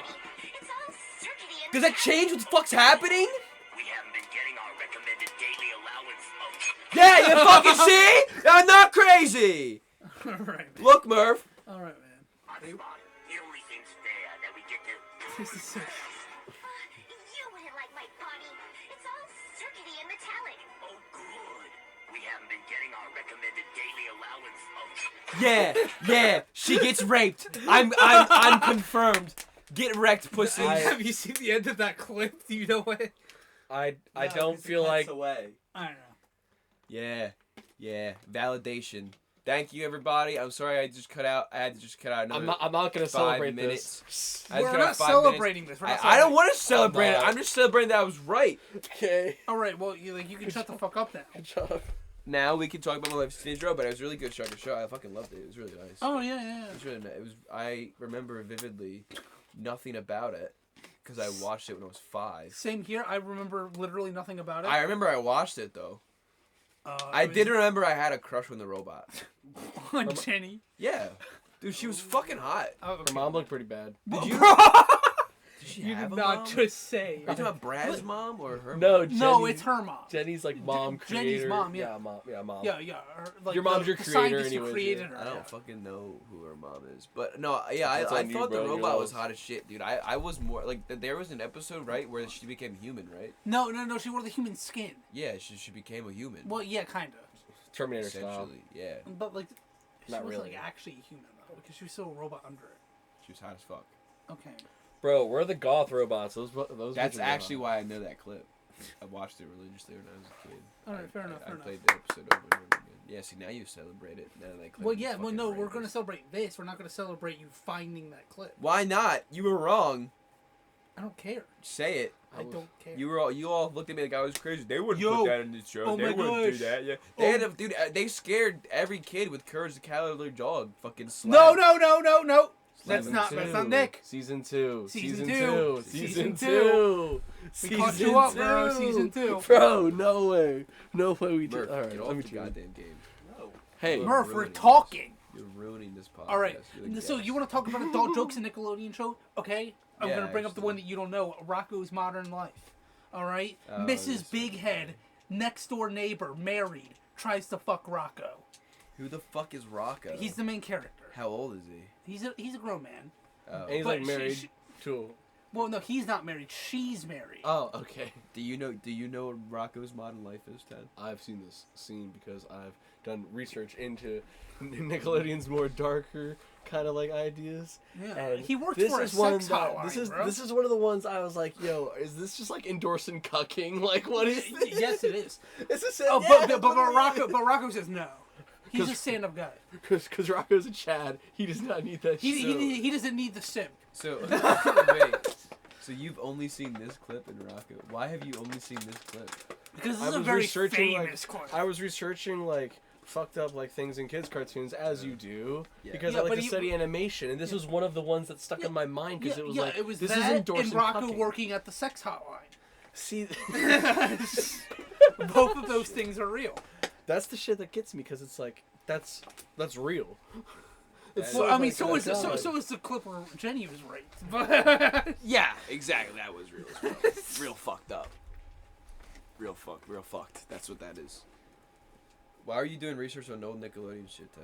Does that change what the fuck's happening? We haven't been getting our recommended daily allowance of... Yeah, you fucking see? I'm not crazy. All right, man. Look, Murph. All right, man. It only seems fair that we get to... This is so. You wouldn't like my body. It's all circuity and metallic. Oh, good. We haven't been getting our recommended daily allowance of... Yeah. She gets raped. I'm confirmed. Get wrecked, pussy. Have you seen the end of that clip? Do you know what? I No, don't 'cause it feel cuts like. away. I don't know. Yeah. Validation. Thank you, everybody. I'm sorry I just cut out. I had to just cut out another. I'm not gonna 5 celebrate minutes. this. I just We're cut out not 5 minutes. celebrating this. We're not I don't celebrating. want to celebrate it. not. I'm just celebrating that I was right. Okay. All right, well, you can shut the fuck up now. Good job. Now we can talk about my life as teenage robot. It was a really good show. I fucking loved it. It was really nice. Oh yeah. It was really nice. It was. I remember vividly nothing about it because I watched it when I was 5. Same here. I remember literally nothing about it. I remember I watched it though. I did remember I had a crush on the robot. on Jenny. Yeah, dude, she was fucking hot. Oh, Her mom looked pretty bad. Did you? Did she You have did a not mom? just say. Are you talking about Brad's mom or her? No, mom? Jenny, No, it's her mom. Jenny's like mom Jenny's creator. mom, yeah. mom. Yeah, mom. Yeah. Her, like, Your mom's the your creator scientist who anyways, created yeah. her. I don't yeah. fucking know who her mom is, but no, yeah, That's I on you, thought bro, the you're robot was lost. hot as shit, dude. I was more like there was an episode right where she became human, right? No. She wore the human skin. Yeah, she became a human. Well, yeah, kind of. Terminator style. Essentially, yeah. But like, she Not was really. like actually human though, because she was still a robot under it. She was hot as fuck. Okay. Bro, we're the goth robots. Those That's bitches are actually hot. why I know that clip. I watched it religiously when I was a kid. All right, fair enough. I Fair enough. played the episode over and over again. Yeah, see, now you celebrate it. Now that clip Well, is yeah. Well, fucking no, we're horrendous. gonna celebrate this. We're not gonna celebrate you finding that clip. Why not? You were wrong. I don't care. Say it. I don't care. You all looked at me like I was crazy. They wouldn't Yo. put that in the show. Oh they my wouldn't do gosh. that. Yeah. Oh. They had a dude. They scared every kid with Courage the Cowardly Dog. Fucking slap. No. That's Season not. two. That's not Nick. Season 2. Season Season two. 2. Season Season two. 2. We caught you up, bro. Season 2. Bro, no way. No way we Murph, did. All right, get let off me the try. goddamn game. No. Hey, Look. Murph, we're ruining talking. You're ruining this podcast. All right. You're the So guest. you want to talk about adult jokes in Nickelodeon show? Okay. I'm Yeah, gonna bring up the actually. one that you don't know. Rocco's Modern Life. All right. Oh, Mrs. this Big Head, next door neighbor, married, tries to fuck Rocco. Who the fuck is Rocco? He's the main character. How old is he? He's a grown man. Oh. and he's But like she- married she- to. Well, no, he's not married. She's married. Oh, okay. Do you know what Rocco's Modern Life is, Ted? I've seen this scene because I've done research into Nickelodeon's more darker kind of like ideas. Yeah. And He works this for a is one sex that- hotline, bro. This is one of the ones I was like, yo, is this just like endorsing cucking? Like, what is this? Yes, it is. It's a Oh, but Rocco says no. He's a 'Cause- stand-up guy. because Rocco's a Chad. He does not need that shit. He doesn't need the simp. So wait. So you've only seen this clip in Rocco. Why have you only seen this clip? Because I this is a was very researching, famous clip. I was researching like fucked up like things in kids cartoons as you do Yeah. because Yeah, I like but to he- study animation and this was one of the ones that stuck Yeah, in my mind because it was like it was this that is endorsing and Rocco cucking. working at the sex hotline. See, Both of those things are real. that's the shit that gets me because it's like that's real. It's Well, Well, I mean, like, so is oh my God. so is the clip where Jenny was raped. But Yeah, exactly. That was real as well. Real fucked up. Real fucked. That's what that is. Why are you doing research on old Nickelodeon shit, Ted?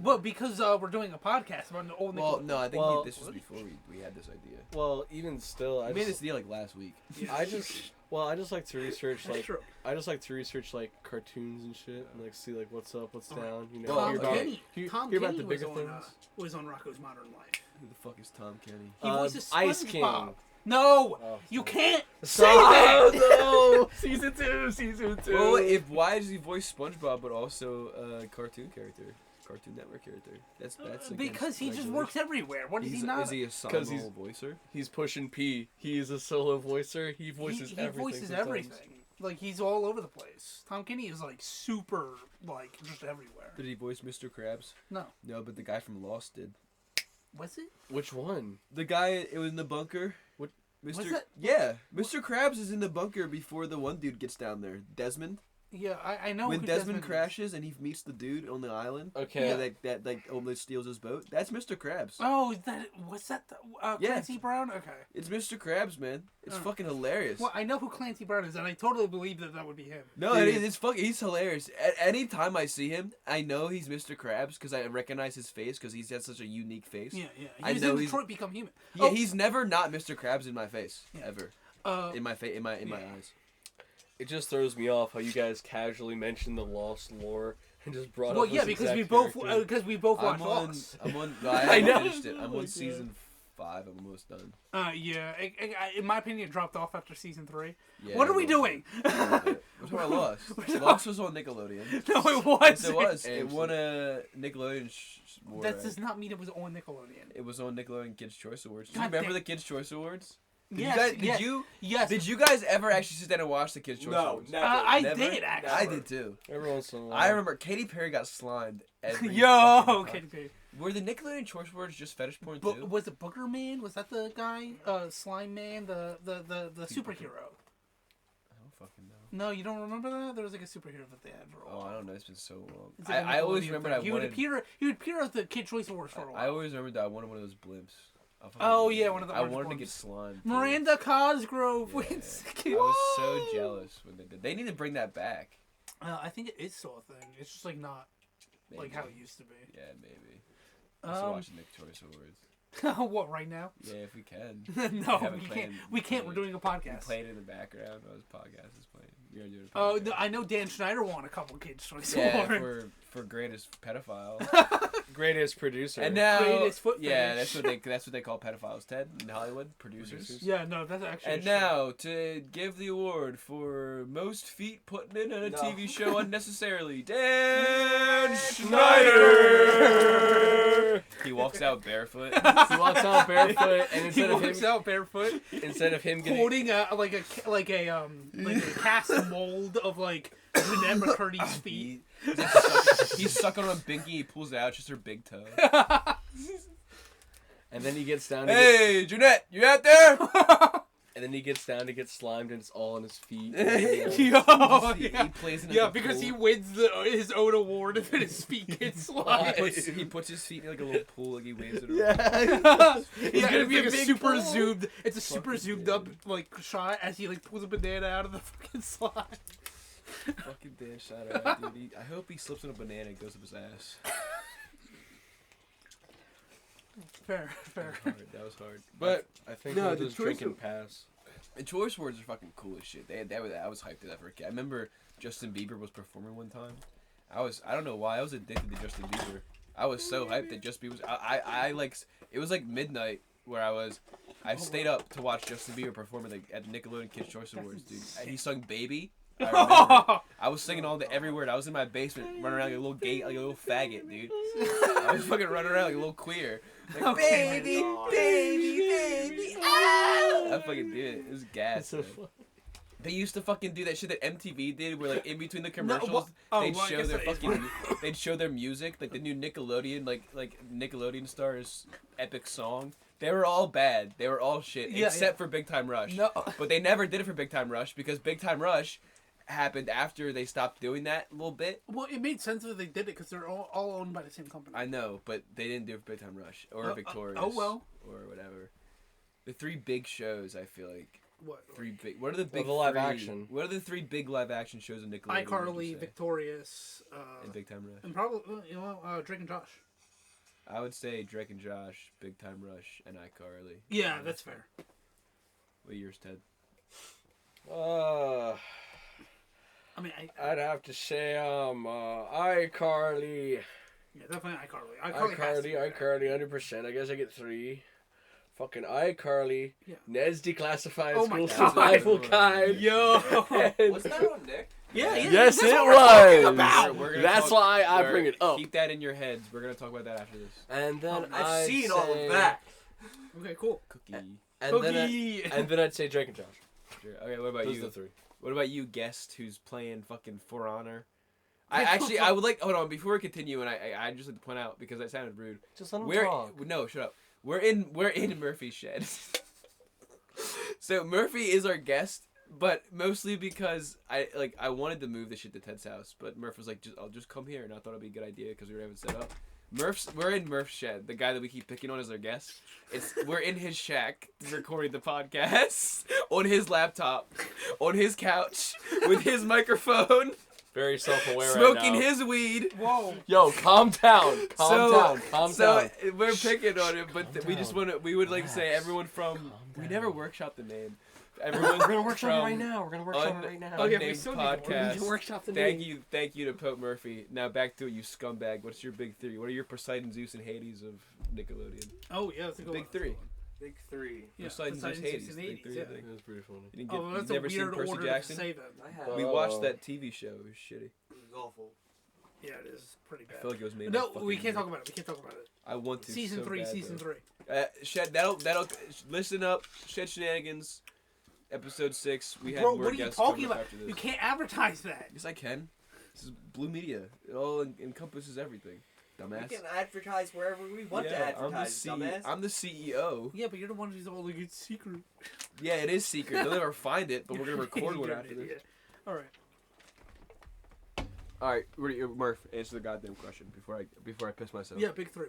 well, because we're doing a podcast about the old Well, Nickelodeon. no, I think Well- this was before we had this idea. Well, even still, I We made this just, deal like last week. I just like to research That's like true. I just like to research like cartoons and shit and like see like what's up, what's down. You know, Well, hear Tom about, Kenny. hear, Tom hear Kenny about the was bigger on, things. was on Rocco's Modern Life. Who the fuck is Tom Kenny? He voices Ice SpongeBob. King. No, Oh, you sorry. can't say Oh that. no! Season 2. Well, why does he voice SpongeBob but also a cartoon character, Cartoon Network character? That's against Because he just regulation. works everywhere. What is He's, he not? Is he a 'Cause he's- solo voicer? He's pushing P. He is a solo voicer. He voices he everything. voices sometimes. everything. Like he's all over the place. Tom Kenny is like super, like just everywhere. Did he voice Mr. Krabs? No, No, but the guy from Lost did. was it? Which one? The guy it was in the bunker. What? Mr. Was that- Yeah, Mr. Krabs is in the bunker before the one dude gets down there. Desmond. Yeah, I know. When who Desmond is. crashes and he meets the dude on the island. Okay. Yeah, that like almost steals his boat. That's Mr. Krabs. Oh, was that the, Yeah. Clancy Brown? Okay. It's Mr. Krabs, man. It's Oh. fucking hilarious. Well, I know who Clancy Brown is, and I totally believe that would be him. No, Dude. it is. It's fucking. He's hilarious. Any time I see him, I know he's Mr. Krabs because I recognize his face because he's got such a unique face. Yeah, yeah. I He was know in he's- Detroit Become Human. Yeah, Oh, he's never not Mr. Krabs in my face Yeah. ever. In my face, in my Yeah. eyes. It just throws me off how you guys casually mentioned the Lost lore and just brought well, up yeah, this because we exact both character. watched Lost. I'm on. No, I I haven't know. finished it. I'm Oh, on yeah. season 5. I'm almost done. Yeah. In my opinion, it dropped off after season 3. Yeah, What are we I doing? We're talking about Lost. Lost was on Nickelodeon. No, it was. Yes, it was. It AMC. won a Nickelodeon. That does not mean it was on Nickelodeon. It was on Nickelodeon Kids Choice Awards. Do you God remember damn. the Kids Choice Awards? Did Yes, you guys, yes, did yes. you guys ever actually sit down and watch the Kids Choice No, Awards? never. I Never? did actually. I did too. Every once in a while. I remember Katy Perry got slimed every Yo, fucking okay. time. Were the Nickelodeon Choice Awards just fetish porn But too? was it Booger Man? Was that the guy? Slime Man, the superhero. I don't fucking know. No, you don't remember that? There was like a superhero that they had for a Oh, while. I don't know. It's been so long. It's like a I always Nickelodeon remembered thing. I He wanted. would appear at the Kid Choice Awards for a while. I always remembered that I wanted one of those blimps. I fucking Oh, wanted yeah, it. one of the I orange wanted to blimps. get slimed. too. Miranda Cosgrove Yeah. wins. I was so jealous when they did. They need to bring that back. I think it is still a thing. It's just like not Maybe. like how it used to be. Yeah, maybe. I'm still watching Nick Choice Awards. What right now? Yeah, if we can. No, haven't we played can't. in- We can't. We're doing a We podcast. played in the background while this podcast is playing. You're gonna do it. Oh, no, I know Dan Schneider won a couple Kids' Choice Yeah, Awards. for greatest pedophile. Greatest producer. And now, Greatest foot yeah, fetish. that's what they call pedophiles, Ted, in Hollywood, producers. Yeah, no, that's actually. And now to give the award for most feet put in on a TV show unnecessarily, Dan Schneider. He walks out barefoot. He walks out barefoot, and he walks out barefoot, instead of him getting holding a cast mold of like Jeanette McCurdy's feet. He's sucking on a binky. He pulls it out, it's just her big toe. and then he gets down. Hey, Jeanette, you out there? And then he gets down to get slimed, and it's all on his feet. Yo, He yeah. plays in Yeah, a because pool. he wins his own award and then his feet get slimed. He puts his feet in like a little pool, like he waves it around. Yeah, it'd be like a a big super pool. zoomed. It's a super zoomed up like shot as he like pulls a banana out of the fucking slide. Fucking Dan Schneider, dude. I hope he slips on a banana and goes up his ass. Fair. That was hard. But I think No, we'll the just choice drink and of- pass. The Choice Awards are fucking cool as shit. I was hyped to that for a kid. I remember Justin Bieber was performing one time. I don't know why I was addicted to Justin Bieber. I was so hyped that Justin Bieber was. I like it was like midnight where I stayed up to watch Justin Bieber perform at the Nickelodeon Kids Choice Awards, dude. He sung "Baby." I remember it. I was singing every word. I was in my basement running around like a little gay, like a little faggot, dude. I was fucking running around like a little queer. Like, baby, baby, ow! I fucking did it. It was gas. Man. They used to fucking do that shit that MTV did, where like in between the commercials, they'd show their music, like the new Nickelodeon, like Nickelodeon stars' epic song. They were all bad. They were all shit, except for Big Time Rush. No. But they never did it for Big Time Rush because Big Time Rush happened after they stopped doing that a little bit. Well, it made sense that they did it because they're all owned by the same company. I know, but they didn't do it for Big Time Rush or Victorious. Oh well. Or whatever. The three big shows, I feel like. What? What are the big the live three- action. What are the three big live action shows in Nickelodeon? would you iCarly, say? Victorious, And Big Time Rush. and probably Drake and Josh. I would say Drake and Josh, Big Time Rush, and iCarly. Yeah, that's fair. What are yours, Ted? I mean, I'd have to say iCarly. yeah, definitely iCarly. iCarly, 100%. I guess I get 3. Fucking iCarly. Yeah. Ned's Declassified Oh my School God. Survival Guide. Yo. Wasn't that on Nick? Yeah. Yes, that's it what we're talking was. about. We're gonna That's talk- why I we're- bring it up. Keep that in your heads. We're gonna talk about that after this. And then I've seen all of that. Okay, cool. Cookie. And then I'd say Drake and Josh. Sure. Okay, what about Those you? are the 3. What about you, guest, who's playing fucking For Honor? I would like. Hold on, before we continue, and I just like to point out because that sounded rude. Just let him We're talk. no, shut up. We're in Murphy's shed. So Murphy is our guest, but mostly because I wanted to move the shit to Ted's house, but Murph was like, I'll just come here, and I thought it'd be a good idea because we were having set up. We're in Murph's shed, the guy that we keep picking on as our guest. We're in his shack recording the podcast on his laptop, on his couch with his microphone, Very self-aware smoking right now. his weed. Whoa. Yo, calm down. Calm down. We're picking on him, but we just want to. We would like to say everyone from. We never workshopped the name. Everyone. We're gonna workshop it from right now. We're gonna workshop it right now. Okay, we Unnamed still need to podcast. workshop the Thank name. you to Pope Murphy. Now back to it, you scumbag. What's your big 3? What are your Poseidon, Zeus, and Hades of Nickelodeon? Oh yeah, that's a good Big one. 3. Big 3. Yeah, Poseidon, Zeus, Hades. and Big Hades, 3, yeah. I think. That's pretty funny. You didn't get. Oh, that's You've a never seen weird Percy order Jackson? to say that. I have. We watched that TV show. It was shitty. It was awful. Yeah, it is pretty I bad. feel like it was made. No, by we fucking- can't talk about it. We can't talk about it. I want to. Season so 3, bad, season though. 3. Shed, that'll listen up. Shed Shenanigans, episode 6. We had Bro, more what are you guests talking coming up about? after this. You can't advertise that. Yes, I can. This is Blue Media. It all encompasses everything. Dumbass. We can advertise wherever we want to Yeah, advertise, dumbass. I'm the CEO. Yeah, but you're the one who's all like, it's secret. Yeah, it is secret. They'll never find it, but we're gonna record one after this. All right. All right, Murph, answer the goddamn question before I piss myself. Yeah, big 3.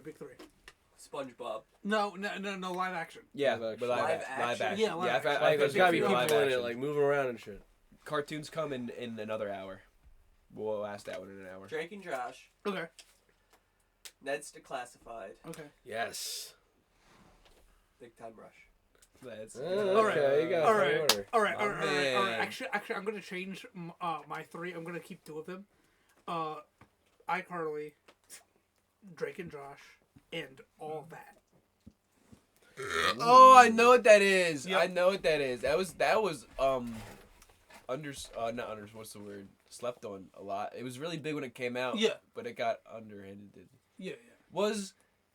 SpongeBob. No, live action. Yeah, Live but action. live action. Yeah, live action. Like, there's gotta be people live in action. it, like moving around and shit. Cartoons come in another hour. We'll ask that one in an hour. Drake and Josh. Okay. Ned's Declassified. Okay. Yes. Big Time Rush. That's Okay, you got All it. right. Order. All right. My man. Actually, I'm gonna change my 3. I'm gonna keep 2 of them. iCarly, Drake and Josh, and all that. Oh, I know what that is. Yep. I know what that is. That was not under. What's the word? Slept on a lot. It was really big when it came out. Yeah. But it got underhanded. Yeah. Was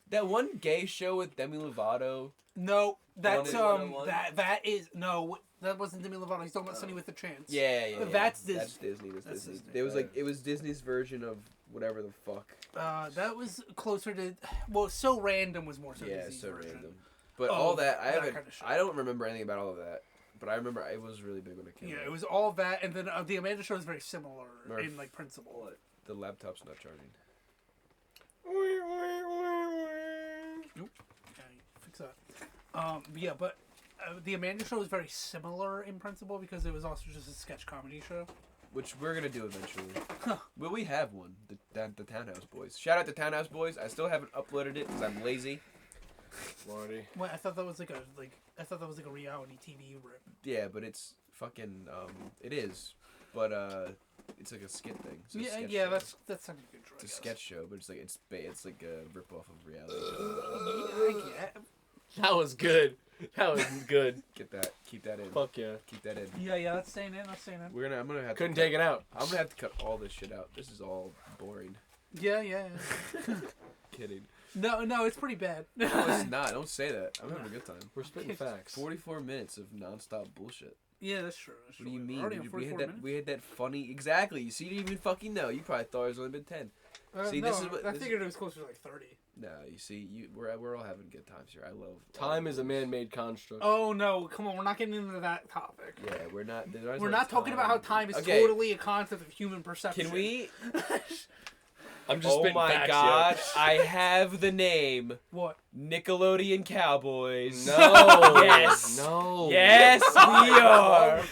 that one gay show with Demi Lovato? No, that's One- that is no. That wasn't Demi Lovato. He's talking about Sunny with a Chance. Yeah. That's Disney. That's Disney. That's That's Disney. Disney. It was like it was Disney's version of whatever the fuck. That was closer to. Well, So Random was more so. Yeah, Disney's so version. random. But Oh, all that I that haven't. kind of show. I don't remember anything about all of that. But I remember it was really big when it came Yeah, out. it was all that, and then the Amanda Show is very similar Murph. in like principle. The laptop's not charging. Okay, fix that. Yeah, but the Amanda Show is very similar in principle because it was also just a sketch comedy show. Which we're gonna do eventually. Huh. Well, we have one. The Townhouse Boys. Shout out to Townhouse Boys. I still haven't uploaded it because I'm lazy. Lordy. Well, I thought that was like a reality TV rip. Yeah, but it's fucking. It is, but it's like a skit thing. It's a sketch Yeah, show. that's not a good choice. It's a sketch show, but it's like a rip off of reality. I get. That was good. That was good. Get that. Keep that in. Fuck yeah. Keep that in. Yeah, that's staying in. That's staying in. I'm gonna have. Couldn't to take it out. I'm gonna have to cut all this shit out. This is all boring. Yeah. Kidding. No, it's pretty bad. No, it's not. Don't say that. I'm having a good time. We're spitting facts. 44 minutes of nonstop bullshit. Yeah, that's true. What do you mean? Already on We 44 had that. minutes? We had that funny. Exactly. You see, you didn't even fucking know. You probably thought it was only been 10. See, no, this is what. I this- figured it was closer to like 30. No, you see, we're all having good times here. I love. Time is a man-made construct. Oh no, come on, we're not getting into that topic. Yeah, we're not. We're not talking about how time is Okay. totally a concept of human perception. Can we? I'm just Oh spitting my facts, god! yo. I have the name What? Nickelodeon Cowboys. No. Yes. No. Yes, we are.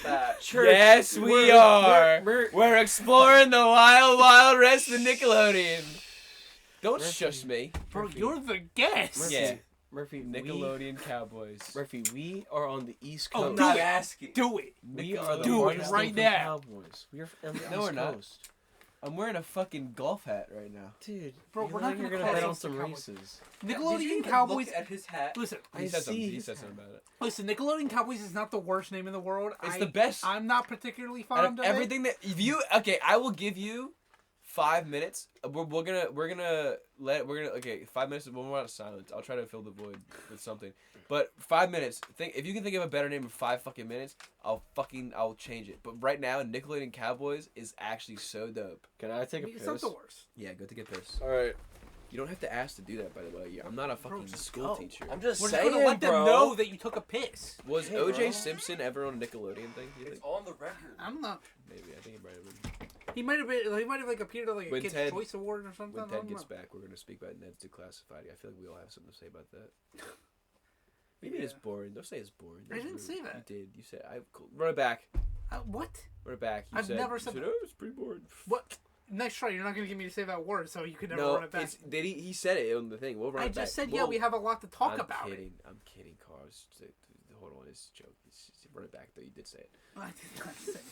Yes, we are. We're exploring the wild, wild rest of Nickelodeon. Don't shush me. Bro, you're the guest. Murphy, Yeah. Murphy, Nickelodeon Cowboys. Murphy, we are on the East Oh, Coast. do not it. asking. Do it. We are the Do it hardest right of now. Cowboys. We are on the No, East we're not. Coast. I'm wearing a fucking golf hat right now. Dude, Bro, you we're look not like you're gonna gonna call bet on ourselves the some Cowboys. races. Did you Nickelodeon even Cowboys. look at his hat? Listen, I He said something. see He his said hat. something about it. listen. Nickelodeon Cowboys is not the worst name in the world. It's the best. I'm not particularly Out fond of of everything that if you I will give you 5 minutes. We're gonna 5 minutes. We'll move on to silence. I'll try to fill the void with something. But 5 minutes. If you can think of a better name in 5 fucking minutes, I'll change it. But right now, Nickelodeon Cowboys is actually so dope. Can I take a It's piss? not the worst. Yeah, go to get pissed. All right. You don't have to ask to do that, by the way. I'm not a fucking just school go. teacher. I'm just We're just saying, gonna let them bro. know that you took a piss. Was Hey, O.J. bro. Simpson ever on a Nickelodeon thing? Do you It's think? on the record. I'm not. Maybe. I think it might have been. He might have been. He might have like appeared at like a When Kids' Ted- Choice Award or something. When I Ted don't gets know. back, we're going to speak about Ned's Declassified. I feel like we all have something to say about that. Maybe Yeah. it's boring. Don't say it's boring. I That's didn't rude. say that. You did. You said run it back. What? Run it back. You I've never said you that. oh, it's pretty boring. What? Nice try. You're not gonna get me to say that word, so you can never No, run it back. he said it on the thing. We'll run I it back. just said, Whoa. yeah, we have a lot to talk I'm about. kidding. I'm kidding, Carl. Hold on. It's a joke. Run it back, though. You did say it. I did not say it.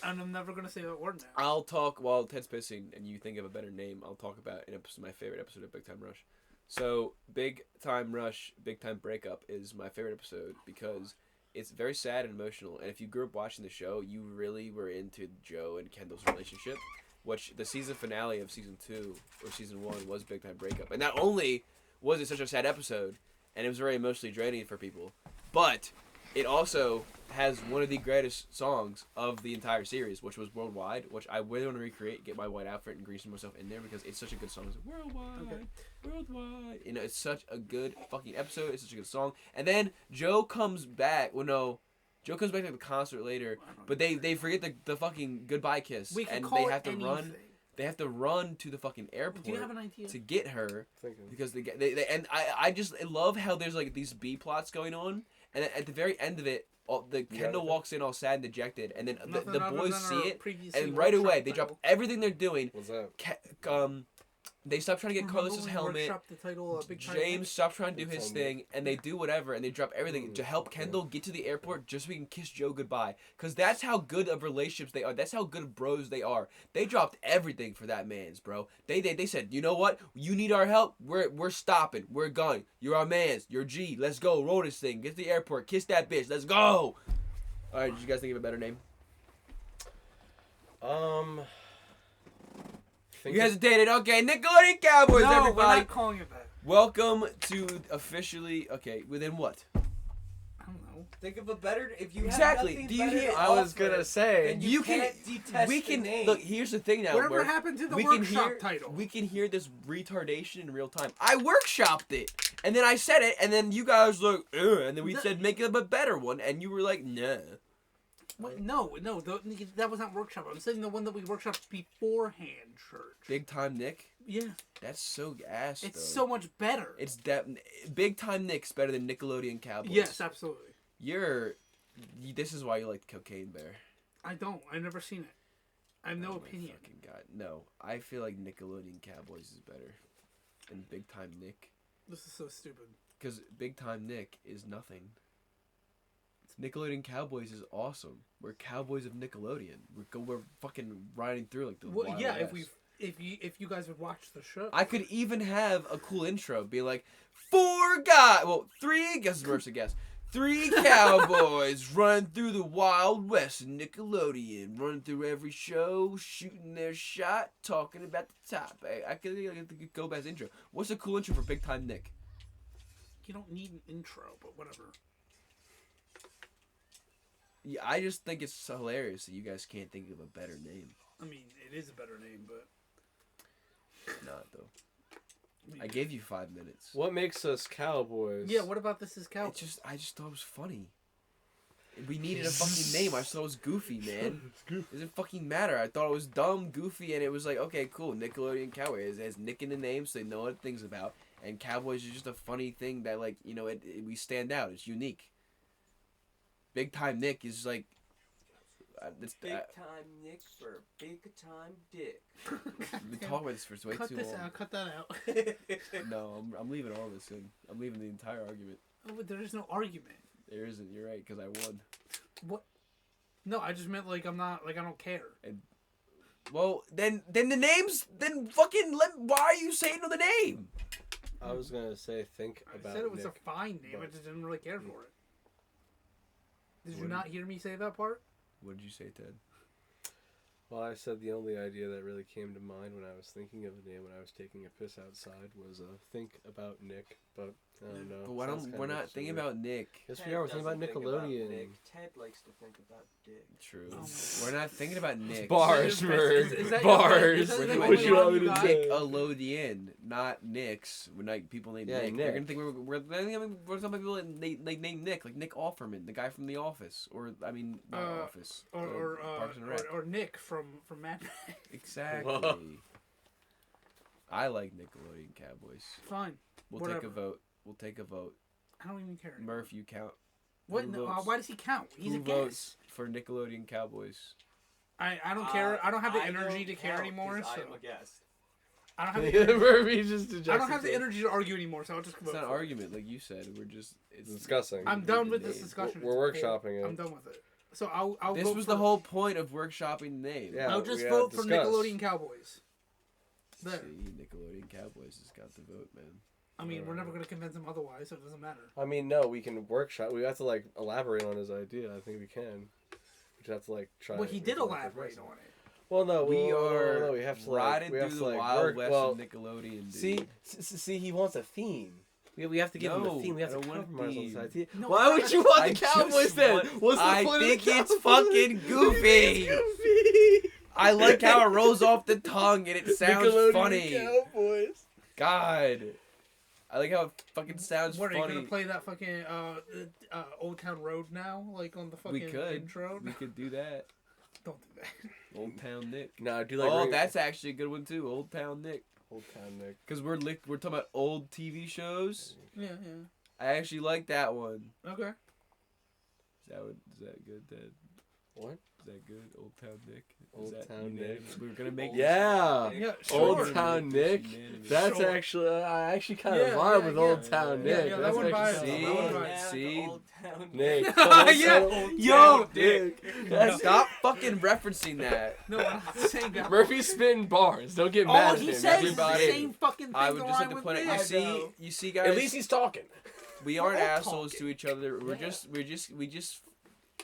And I'm never gonna say that word now. I'll talk while Ted's pissing and you think of a better name. I'll talk about my favorite episode of Big Time Rush. So, Big Time Rush, Big Time Breakup is my favorite episode because it's very sad and emotional. And if you grew up watching the show, you really were into Joe and Kendall's relationship, which the season finale of season 2 or season 1 was Big Time Breakup. And not only was it such a sad episode, and it was very emotionally draining for people, but it also has one of the greatest songs of the entire series, which was Worldwide, which I really want to recreate, get my white outfit and grease myself in there because it's such a good song. It's like, Worldwide, Worldwide. You know, it's such a good fucking episode. It's such a good song. And then Joe comes back. Well, no. Joe comes back to the concert later, but they forget the fucking goodbye kiss. We can and call they it have to anything. run. They have to run to the fucking airport Do you have an idea? to get her Thinking. because they and I just love how there's like these B plots going on, and at the very end of it, Kendall walks in all sad and dejected, and then Nothing the other boys than see our it, previously and right workshop away they drop title. everything they're doing. What's that? They stop trying to get Remember Carlos's when helmet. workshopped the title, Big Time James Nick? stopped trying to do Big his Time thing, and they do whatever, and they drop everything to help Kendall get to the airport just so we can kiss Joe goodbye. Because that's how good of relationships they are. That's how good of bros they are. They dropped everything for that man's, bro. They said, you know what? You need our help? We're stopping. We're going. You're our mans. You're G. Let's go. Roll this thing. Get to the airport. Kiss that bitch. Let's go. All right, did you guys think of a better name? You hesitated. Okay, Nickelodeon Cowboys, No, everybody. we're not calling it that. Welcome to officially. Okay, well then what? I don't know. Think of a better. If you Exactly. have nothing Do you better hear- to I was offer, gonna say. then you can't detest We the can name. look. Here's the thing now. Whatever Murph. happened to the we can workshop hear, title? We can hear this retardation in real time. I workshopped it, and then I said it, and then you guys look, ugh, and then we said make it a better one, and you were like, nah. What? No, that was not workshop. I'm saying the one that we workshopped beforehand, Church. Big Time Nick. Yeah, That's so ass. it's though. so much better. It's that Big Time Nick's better than Nickelodeon Cowboys. Yes, absolutely. This is why you like Cocaine Bear. I don't. I've never seen it. I have no Oh my opinion. Fucking God, no. I feel like Nickelodeon Cowboys is better than Big Time Nick. This is so stupid. Because Big Time Nick is nothing. Nickelodeon Cowboys is awesome. We're cowboys of Nickelodeon. We're fucking riding through like the Well, Wild yeah, West. if you guys would watch the show. I could even have a cool intro, be like, 3 guesses versus a guess. 3 cowboys running through the Wild West in Nickelodeon, running through every show, shooting their shot, talking about the top. I could go back intro. What's a cool intro for Big Time Nick? You don't need an intro, but whatever. Yeah, I just think it's hilarious that you guys can't think of a better name. I mean, it is a better name, but Not though. I gave you 5 minutes. What makes us cowboys? yeah. What about this is cow? I just thought it was funny. We needed a fucking name. I just thought it was goofy, man. It doesn't fucking matter. I thought it was dumb, goofy, and it was like, okay, cool. Nickelodeon Cowboys has Nick in the name, so they know what things about. And Cowboys is just a funny thing that, like, you know, we stand out. It's unique. Big Time Nick is like, Big time Nick for big time dick. we talk about this for way Cut too this long. out. Cut that out. No, I'm leaving all this in. I'm leaving the entire argument. Oh, but there is no argument. There isn't. You're right, because I won. What? No, I just meant like I'm not like I don't care. Well, then the names. Then fucking why are you saying the name? I was gonna say think I about. said it was Nick, a fine name. I but- just didn't really care for it. Did you What not hear me say that part? What did you say, Ted? Well, I said the only idea that really came to mind when I was thinking of the name when I was taking a piss outside was think about Nick, but I don't know. But why Sounds we're kinda not thinking absurd. about Nick. Yes, Ted we are. We're thinking about doesn't think about Nickelodeon. Nick. Ted likes to think about dick. True. Oh. We're not thinking about Nick. Bars, Is Merv. that- Bars. is that the What only you one want me to got? say? Nickelodeon, not Nick's. We're not people named Yeah, Nick. Nick. They're gonna think we're talking about people that they name Nick, like Nick Offerman, the guy from The Office, or I mean, not Office, Or Parks and Rec. or Nick from Mad Men. Exactly. Whoa. I like Nickelodeon Cowboys. Fine. We'll take Whatever. a vote. We'll take a vote. I don't even care. Murph, you count. What? Who No, votes? why does he count? He's Who a guest. votes for Nickelodeon Cowboys? I don't care. I don't have the I energy don't to care count anymore. 'cause So I'm a guest. I don't have the energy. Murphy just I don't have the energy to argue anymore. So I'll just It's vote not an for it. argument, like you said. We're just it's discussing. I'm done with this name. discussion. We're It's workshopping cool. it. I'm done with it. So I'll This vote was for, the whole point of workshopping the name. Yeah. I'll just we gotta vote for discuss. Nickelodeon Cowboys. There. See, Nickelodeon Cowboys has got the vote, man. I mean, we're never gonna convince him otherwise, so it doesn't matter. I mean, no, we can workshop. We have to like elaborate on his idea. I think we can. We just have to like try. Well, he we did can, like, elaborate progress on it. Well, no, We are no, we have to riding like, we have through to, the like, Wild work. West Well, of Nickelodeon, dude. see, he wants a theme. We have to give him No, a theme. We have I to don't want a compromise on this theme. idea. No, Why would you want I the just Cowboys then? want- What's the I point think of the it's Cowboys? fucking goofy. Goofy. I like how it rolls off the tongue and it sounds Nickelodeon funny. Cowboys. God. I like how it fucking sounds What are you funny. gonna play that fucking Old Town Road now, like on the We fucking could. intro? We could do that. Don't do that. Old Town Nick. No, I do like. Oh, that's actually a good one too. Old Town Nick. Old Town Nick. Because we're talking about old TV shows. Yeah, I actually like that one. yeah. Okay. Is that good, Ted? What? Is that good? Old Town Nick. Old Is that Town unanimous? Nick. We were gonna make. Yeah. Yeah, Old sure. Town Nick. Unanimous. That's Sure. actually I actually kind of Yeah, vibe yeah, with yeah. Old Town Yeah, Nick. yeah, that That's one actually vibes. kinda See? That one vibe. vibes. See? Old Town Nick. Yeah. Yo, Nick. That's Stop fucking referencing that. No, I'm not saying that. Murphy's spitting bars. Don't get mad All at he him. says That's is the everybody. same fucking thing. I would just like along to with point out. me. You see, guys. At least he's talking. We aren't all assholes talking. to each other. We Yeah. just.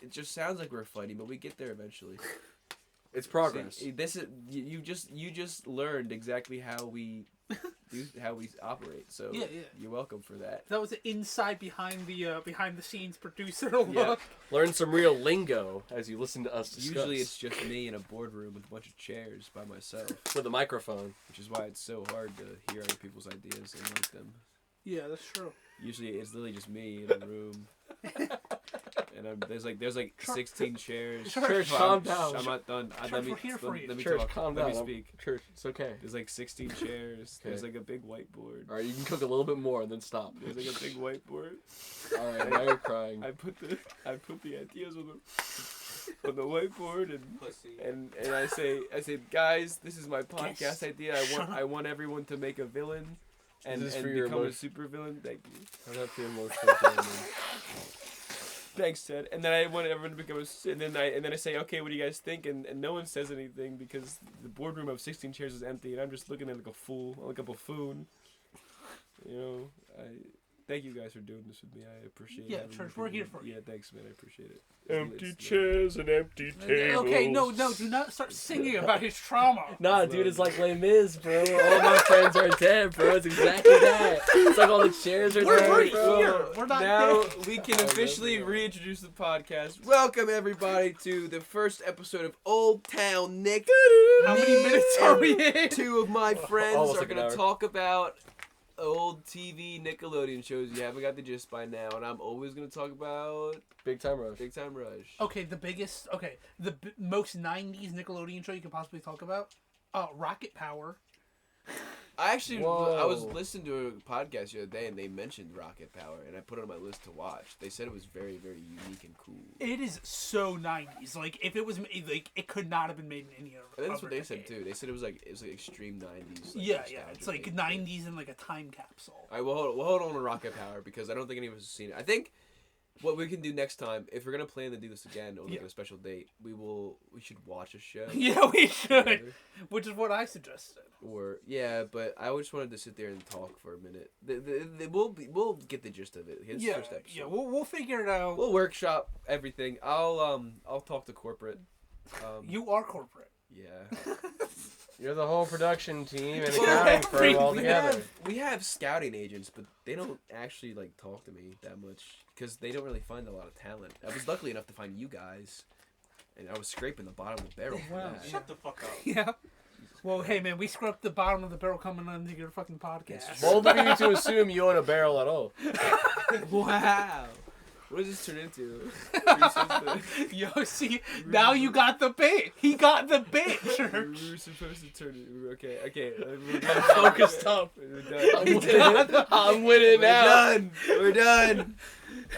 It just sounds like we're fighting, but we get there eventually. It's progress. See, this is you just learned exactly how we operate. So Yeah, yeah. you're welcome for that. That was an inside behind the scenes producer look. Yeah. Learn some real lingo as you listen to us discuss. Usually it's just me in a boardroom with a bunch of chairs by myself, with a microphone. which is why it's so hard to hear other people's ideas and like them. Yeah, that's true. Usually it's literally just me in a room. And there's like 16 chairs. Church, Well, calm down. I'm not done. Church, Let me, we're here for you. let me Church, talk. calm Let down. me speak. Church, it's okay. There's like 16 chairs. Okay. There's like a big whiteboard. All right, you can cook a little bit more and then stop. There's like a big whiteboard. All right, now you're crying. I put the ideas on the whiteboard Pussy. and I say guys, this is my podcast Yes. idea. Shut I want everyone to make a villain and This is for your become a emotion. super villain. Thank you. I'm not feeling emotional damage. Thanks, Ted. And then I want everyone to become and then I say, okay, what do you guys think? And no one says anything because the boardroom of 16 chairs is empty, and I'm just looking at like a fool, like a buffoon. You know, thank you guys for doing this with me. I appreciate it. Yeah, Church, we're here for you. Yeah, thanks, man. I appreciate it. Empty It's- chairs and empty tables. Okay, no, do not start singing about his trauma. Nah, dude, it's like Les Mis, bro. All my friends are dead, bro. It's exactly that. It's like all the chairs are We're dead, right bro. here. We're not Now dead. we can Oh, officially yeah. reintroduce the podcast. Welcome everybody to the first episode of Old Town Nick. How many minutes are we in? Two of my friends Almost are like an gonna hour. talk about old TV Nickelodeon shows you haven't got the gist by now, and I'm always gonna talk about Big Time Rush. Big Time Rush. Okay, the most 90s Nickelodeon show you could possibly talk about? Rocket Power. I actually Whoa. I was listening to a podcast the other day, and they mentioned Rocket Power, and I put it on my list to watch. They said it was very, very unique and cool. It is so 90s. Like, if it was, like, it could not have been made in any other. And that's what other they said decade. too. They said it was like extreme 90s. Like, Yeah, nostalgia it's like thing. 90s in like a time capsule. All right, we'll hold on to Rocket Power because I don't think any of us have seen it. I think what we can do next time, if we're gonna plan to do this again or like Yeah. a special date, we should watch a show. Yeah, we should. together. Which is what I suggested. Or yeah, but I just wanted to sit there and talk for a minute. We'll get the gist of it. His Yeah, first episode. yeah, we'll figure it out. We'll workshop everything. I'll talk to corporate. You are corporate. Yeah. You're the whole production team and Well, accounting firm all we together. have scouting agents, but they don't actually like talk to me that much because they don't really find a lot of talent. I was lucky enough to find you guys, and I was scraping the bottom of the barrel. for Wow. that. Shut the fuck up. Yeah. Well, hey man, we scrubbed the bottom of the barrel coming onto your fucking podcast. Bold of you to assume you own a barrel at all. Wow. What does this turn into? Yo, see, now you got the bit. He got the bit, We Church. were supposed to turn it. Okay. I'm focused up. We're done. I'm winning. I'm winning now. We're done.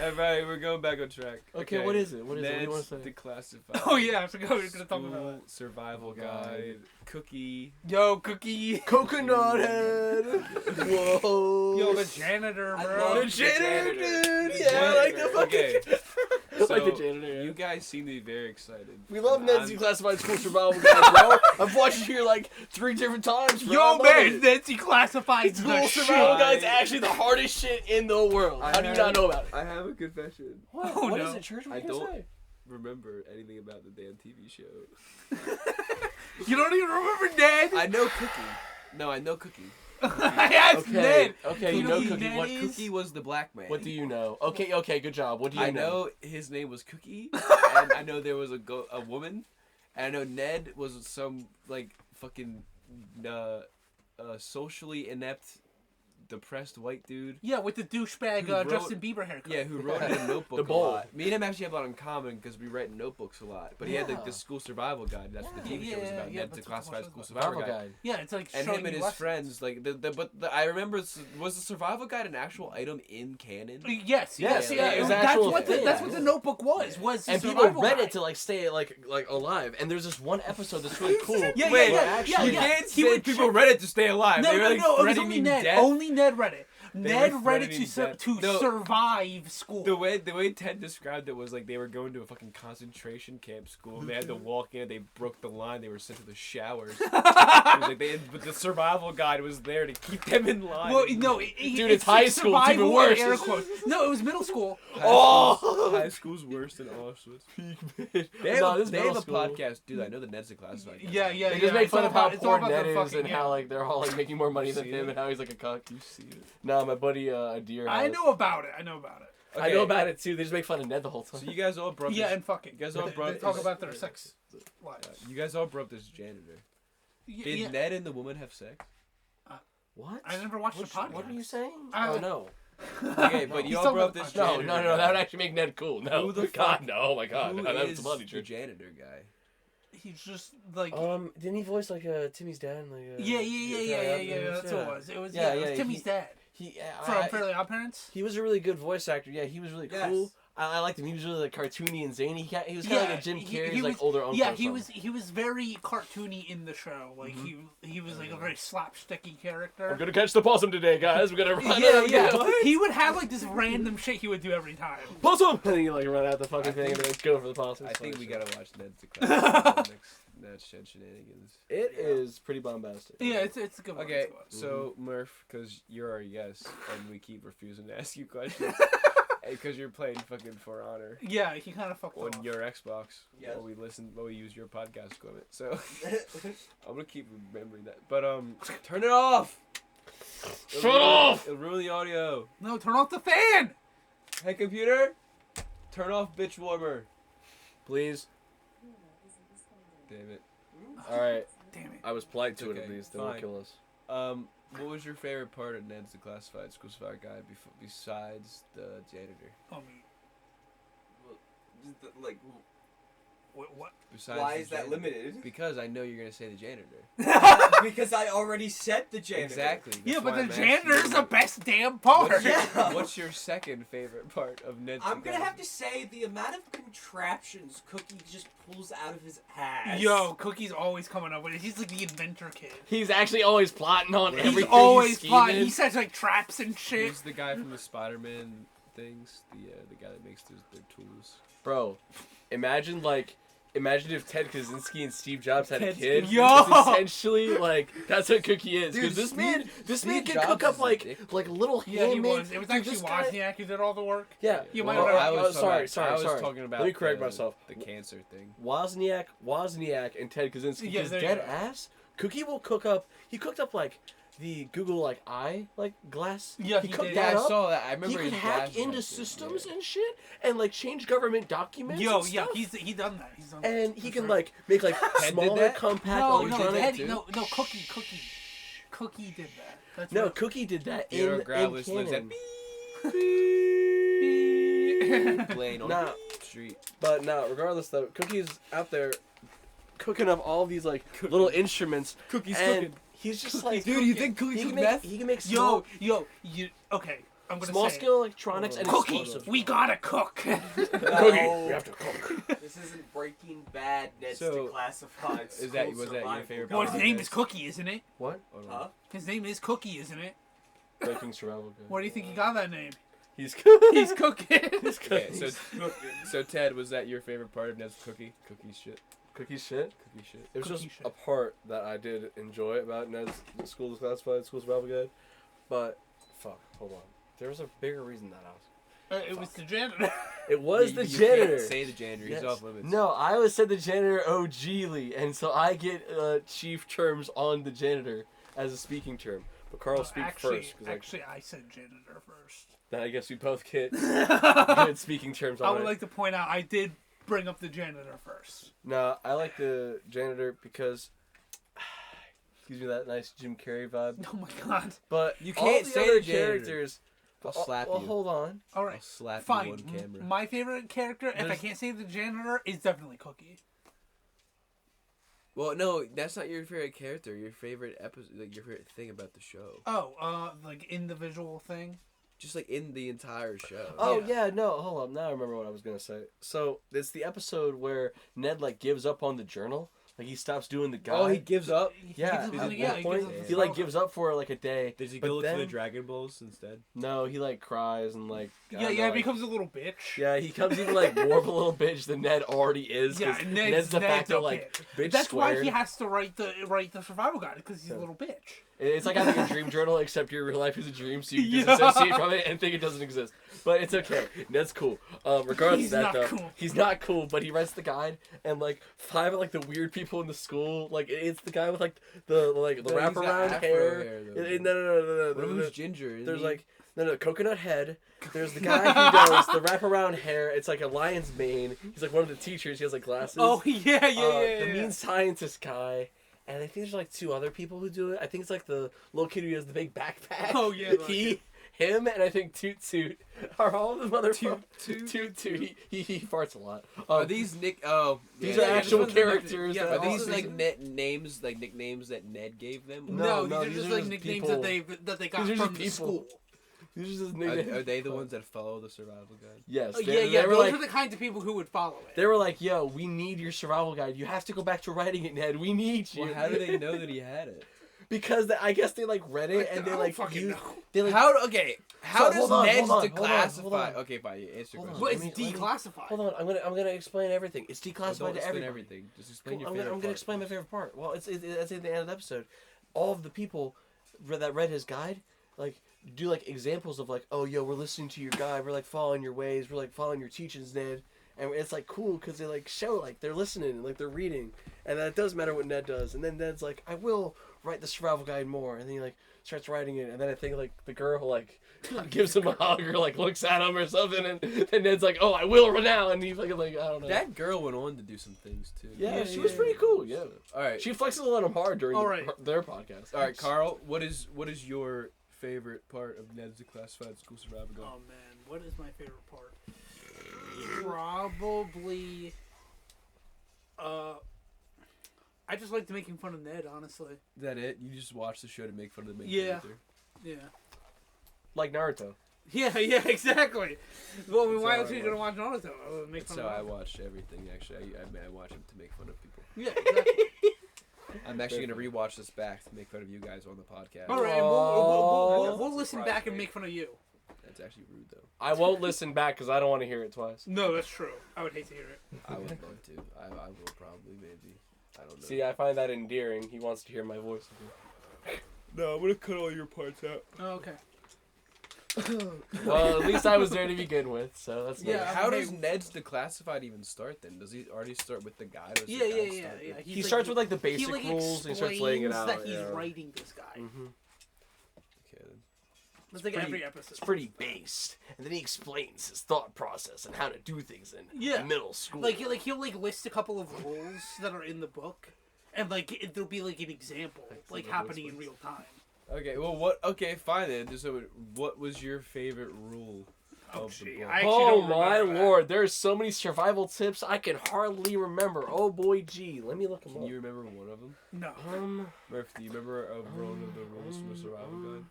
All right, we're going back on track. Okay, what is it? What is it? What do you Ned's wanna say? Declassifies. Oh yeah, I forgot we were gonna talk about School that. survival Guide. guide. Cookie. Yo, Cookie. Coconut head. Whoa. Yo, the janitor, I bro. love The the janitor, janitor. dude. Yeah, I like the fucking. Okay. I like the So, janitor. Yeah. You guys seem to be very excited. We love I'm- Ned's Declassified School Survival Guide, bro. I've watched it here like 3 different times, bro. I Yo, love man, it. that's declassified School the Survival shit. Guide's actually the hardest shit in the world. How do you not know about it? I have a confession. What? Oh, What no. is it, Church? What I are you gonna don't- say? Remember anything about the damn TV show? You don't even remember Ned? I know Cookie. No, I know Cookie. I asked Okay, Ned. okay, you know Cookie Cookie. What? Ned. Cookie was the black man. What do you know? Okay, good job. What do you I know his name was Cookie, and I know there was a woman, and I know Ned was some like fucking socially inept depressed white dude. Yeah, with the douchebag Who wrote- Justin Bieber haircut. Yeah, who wrote in a notebook The a bowl. lot. Me and him actually have a lot in common because we write in notebooks a lot. But he had like Yeah. the school survival guide. That's what the TV show was about. Yeah, Ned's that's Declassified what School the Survival Survival Guide. guide. Yeah, it's like And showing him and you his lessons. friends, like I remember, was the survival guide an actual item in canon? Yes, yes, Yeah, it was that's actual what thing. that's what the notebook was. Was the And people survival read guide. it to like stay like alive. And there's this one episode that's really cool. Yeah, Wait, yeah, actually- You yeah. can't He say would people check- read it to stay alive. No, they were no, like no. It was threatening only him Ned. death. Only Ned read it. They Ned were read it threatening death. to No. survive school. The way Ted described it was like they were going to a fucking concentration camp school. They had to walk in. They broke the line. They were sent to the showers. It was like but the survival guide was there to keep them in line. Well, no, Dude, it's high school, it's even survival worse. air quotes. No, it was middle school. High school's worse than Auschwitz. They have, No, this is they have middle a school. podcast, dude. I know the Ned's Declassified. Yeah, yeah, They yeah. just make it's fun all of how about- it's all poor about Ned the is fucking- and how like they're all like making more money than See him it? and how he's like a cuck. You see it. No, my buddy Deer. I has. know about it. I know about it. I know about it too. They just make fun of Ned the whole time. So you guys all broke. Yeah, this, and fucking. you guys all They broke. talk this- about their sex lives. You guys all broke this janitor. Did Yeah, Ned and the woman have sex? What? I never watched the podcast. What are you saying? I- oh no. Okay, but you He's all talking broke about this the No, janitor. no, no, that would actually make Ned cool. No. Who the God, fuck- no. Oh my God. Who No, that's is a bloody the trick. janitor guy? He's just like. Didn't he voice like Timmy's dad? Like, Yeah. That's what it was. It was. Yeah, Yeah, it was yeah, Timmy's he- dad He from Fairly Odd Parents. He was a really good voice actor. Yeah, he was really Yes. cool. I liked him. He was really like cartoony and zany. He was kind of like a Jim Carrey's like older uncle. Yeah, or he something. was very cartoony in the show. Like he was like a very slapsticky character. We're gonna catch the possum today, guys. We're gonna run Yeah, out. yeah. He would have like this random shit he would do every time. Possum! And he like run out the fucking thing and then go for the possum. I It's think funny we shit. gotta watch Ned's Declassified next shenanigans. It is pretty bombastic. Yeah, it's a good one. Okay, it's a good one. so Murph, because you're our guest, and we keep refusing to ask you questions, because you're playing fucking For Honor Yeah, he kind of fucked on off. your Xbox Yes. while we use your podcast equipment. So I'm gonna keep remembering that. But turn it off. Shut off! It'll ruin the audio. No, turn off the fan. Hey computer, turn off bitch warmer. Please. Damn it. Alright. Damn it. I was polite to it Okay, at least. They won't fine. kill us. What was your favorite part of Ned's Declassified School Survival Guide besides the janitor? Oh, me. Like, What? Besides why the is that janitor? limited? Because I know you're gonna say the janitor. Because I already said the janitor. Exactly. that's Yeah, but why the I'm asking janitor's you. the best damn part. What's your second favorite part of Ned's? I'm gonna have to Declassified? say the amount of contraptions Cookie just pulls out of his ass. Yo, Cookie's always coming up with it. He's like the inventor kid. He's actually always plotting on He's everything. He's always scheming. plotting. He sets like traps and shit. Who's the guy from the Spider-Man things? The guy that makes their tools. Bro, imagine if Ted Kaczynski and Steve Jobs had a Ted- kid. Yo! It's essentially like that's what Cookie is. Dude, Because this man Steve can Jobs cook is up like ridiculous. little Yeah, he handmade. was. It was Dude, actually this guy- Wozniak who did all the work. Yeah. You might well, have- I was sorry. I was talking about. Let me correct the- myself. The cancer thing. Wozniak, and Ted Kaczynski. Yeah, He's there you dead go. ass. Cookie will cook up. He cooked up like the Google eye glass. Yeah, he he cooked did. that Yeah, I up. saw that. I He remember. could his hack glasses into had to- systems yeah. and shit, and like change government documents. Yo, and yeah, stuff. he done that. He's done that. And he That's can right. like make like did smaller, that? compact No, electronic. too? no, Cookie did that. That's No, right. Cookie did that Theodore in Gravis lives at canon. Lane on Nah. Street. But no, regardless though, Cookie's out there cooking up all these like little instruments. Cookie's and cooking. he's just like, Dude, you think Cookie's he can cook make meth? he can make small, you okay? I'm gonna small say scale electronics and Cookie, explosives. we gotta cook. Cookie, we have to cook. This isn't Breaking Bad. Ned's So, Declassified. was that School your Survival favorite Guide. Well, his name is Cookie, isn't it? What? Huh? His name is Cookie, isn't it? Breaking survival guide. Where do you think he got that name? He's He's cooking. Okay, so Ted, was that your favorite part of Ned's Cookie shit? Cookie shit. Cookie shit. It was Cookie just shit. a part that I did enjoy about Ned's School Declassified School Survival Guide, but fuck, hold on. There was a bigger reason that I was. It was the janitor. It was You- the you janitor. Can't say the janitor. He's Yes. off limits. No, I always said the janitor OGly, and so I get chief terms on the janitor as a speaking term. But Carl speak first, because actually, I said janitor first. then I guess we both get good speaking terms on I would it. like to point out I did bring up the janitor first. No, I like the janitor because Gives me that nice Jim Carrey vibe. Oh my god. But You all can't the say other the janitor. characters. I'll slap well, you. hold on. All I'll right. slap you Fine. on camera. My favorite character, if I There's- can't say the janitor, is definitely Cookie. Well, no, that's not your favorite character. Your favorite episode, like your favorite thing about the show. Oh, like individual thing. Just like in the entire show. Oh Yeah. yeah, no, hold on. Now I remember what I was gonna say. So it's the episode where Ned like gives up on the journal. Like he stops doing the guide. Oh, he gives up. yeah. He gives At up- yeah, one he point, gives up he the like spell. gives up for like a day. Does he but go look for the then- Dragon Balls instead? No, he like cries and like. I Yeah, don't yeah, know, it becomes a little bitch. Yeah, he comes even like more of a little bitch than Ned already is. 'Cause Yeah, Ned's de facto a like bitch. bitch That's squared. why he has to write the survival guide because he's a little bitch. It's like having a dream journal, except your real life is a dream, so you Yeah. disassociate from it and think it doesn't exist. But it's okay. Ned's cool. Regardless He's of that, not though, cool. he's not cool. But he writes the guide, and like 5 of like the weird people in the school, like it's the guy with like the No, he's got wraparound afro hair. hair, though. No. One of them's ginger. isn't There's he? like no coconut head. There's the guy who does the wraparound hair. It's like a lion's mane. He's like one of the teachers. He has like glasses. Oh yeah, The mean scientist guy. And I think there's like 2 other people who do it. I think it's like the little kid who has the big backpack. Oh, yeah, like him, and I think Toot Toot are all the mother Toot Toot. He farts a lot. Are these Nick? Oh, These yeah, are yeah, actual just wanted to- characters. yeah, that Are these also- like names, like nicknames that Ned gave them? No, No, these are just like nicknames people. that they got These are from just the people. school. These are just Are, nicknames. are they the ones that follow the survival guide? Yes. Oh, They, yeah, they were those like, are the kinds of people who would follow it. they were like, yo, we need your survival guide. You have to go back to writing it, Ned. We need you. Well, how do they know that he had it? Because I guess they like read it and I they don't like fucking used, know. they like How? Okay. How So, does hold on, Ned's hold on, declassify? hold on. Okay, fine. Answer Hold question. on. But it's Let me- declassified. Hold on, I'm gonna explain everything. It's Well, declassified don't to explain everybody. everything. Just explain your I'm favorite gonna part. explain my favorite part. Well, it's that's at the end of the episode. All of the people that read his guide, like, do like examples of like, oh, yo, we're listening to your guide. We're like following your ways. We're like following your teachings, Ned. And it's like cool because they like show like they're listening and like they're reading, and that does matter what Ned does. And then Ned's like, I will write the survival guide more, and then he like starts writing it, and then I think like the girl like gives him a hug or like looks at him or something, and then Ned's like, oh, I will now, and he fucking like I don't know. That girl went on to do some things too. Yeah, she was pretty cool. Yeah, All right. she flexes on him hard during All right. their podcast. All right, Carl. What is your favorite part of Ned's Declassified School Survival Guide? Oh man, what is my favorite part? Probably. I just liked making fun of Ned, honestly. Is that it? You just watch the show to make fun of the main Yeah. character? Yeah. Like Naruto. Yeah, exactly. Well, I mean, That's why how else I are you gonna watch Naruto? Make That's fun how I of Naruto. watch everything. Actually, I watch him to make fun of people. Yeah, exactly. I'm actually gonna rewatch this back to make fun of you guys on the podcast. All right, and Oh. we'll listen Surprise back and me. make fun of you. That's actually rude though. I won't listen back because I don't want to hear it twice. No, that's true. I would hate to hear it. I would love to. I will probably maybe. I don't know. See, I find that endearing. He wants to hear my voice. no, I'm gonna cut all your parts out. Oh, okay. Well, at least I was there to begin with, so that's Yeah, nice. How hey, does Ned's Declassified even start then? Does he already start with the guide? Or does Yeah, the guide yeah. start with- He starts with like the basic he, like, rules and he starts laying it out. explains that he's yeah. writing this guy. Mm-hmm. Okay, then. That's like pretty- every episode. It's pretty based, and then he explains his thought process and how to do things in Yeah. middle school. Like he'll like list a couple of rules that are in the book, and like there'll be like an example like the happening in voice. real time. Okay, well, what? Okay, fine then. So, what was your favorite rule of the gee, book? I actually oh don't my remember that. lord, there's so many survival tips I can hardly remember. Oh boy, gee, let me look them Can up. you remember one of them? No, Murph, do you remember a one of the rules from the survival guide?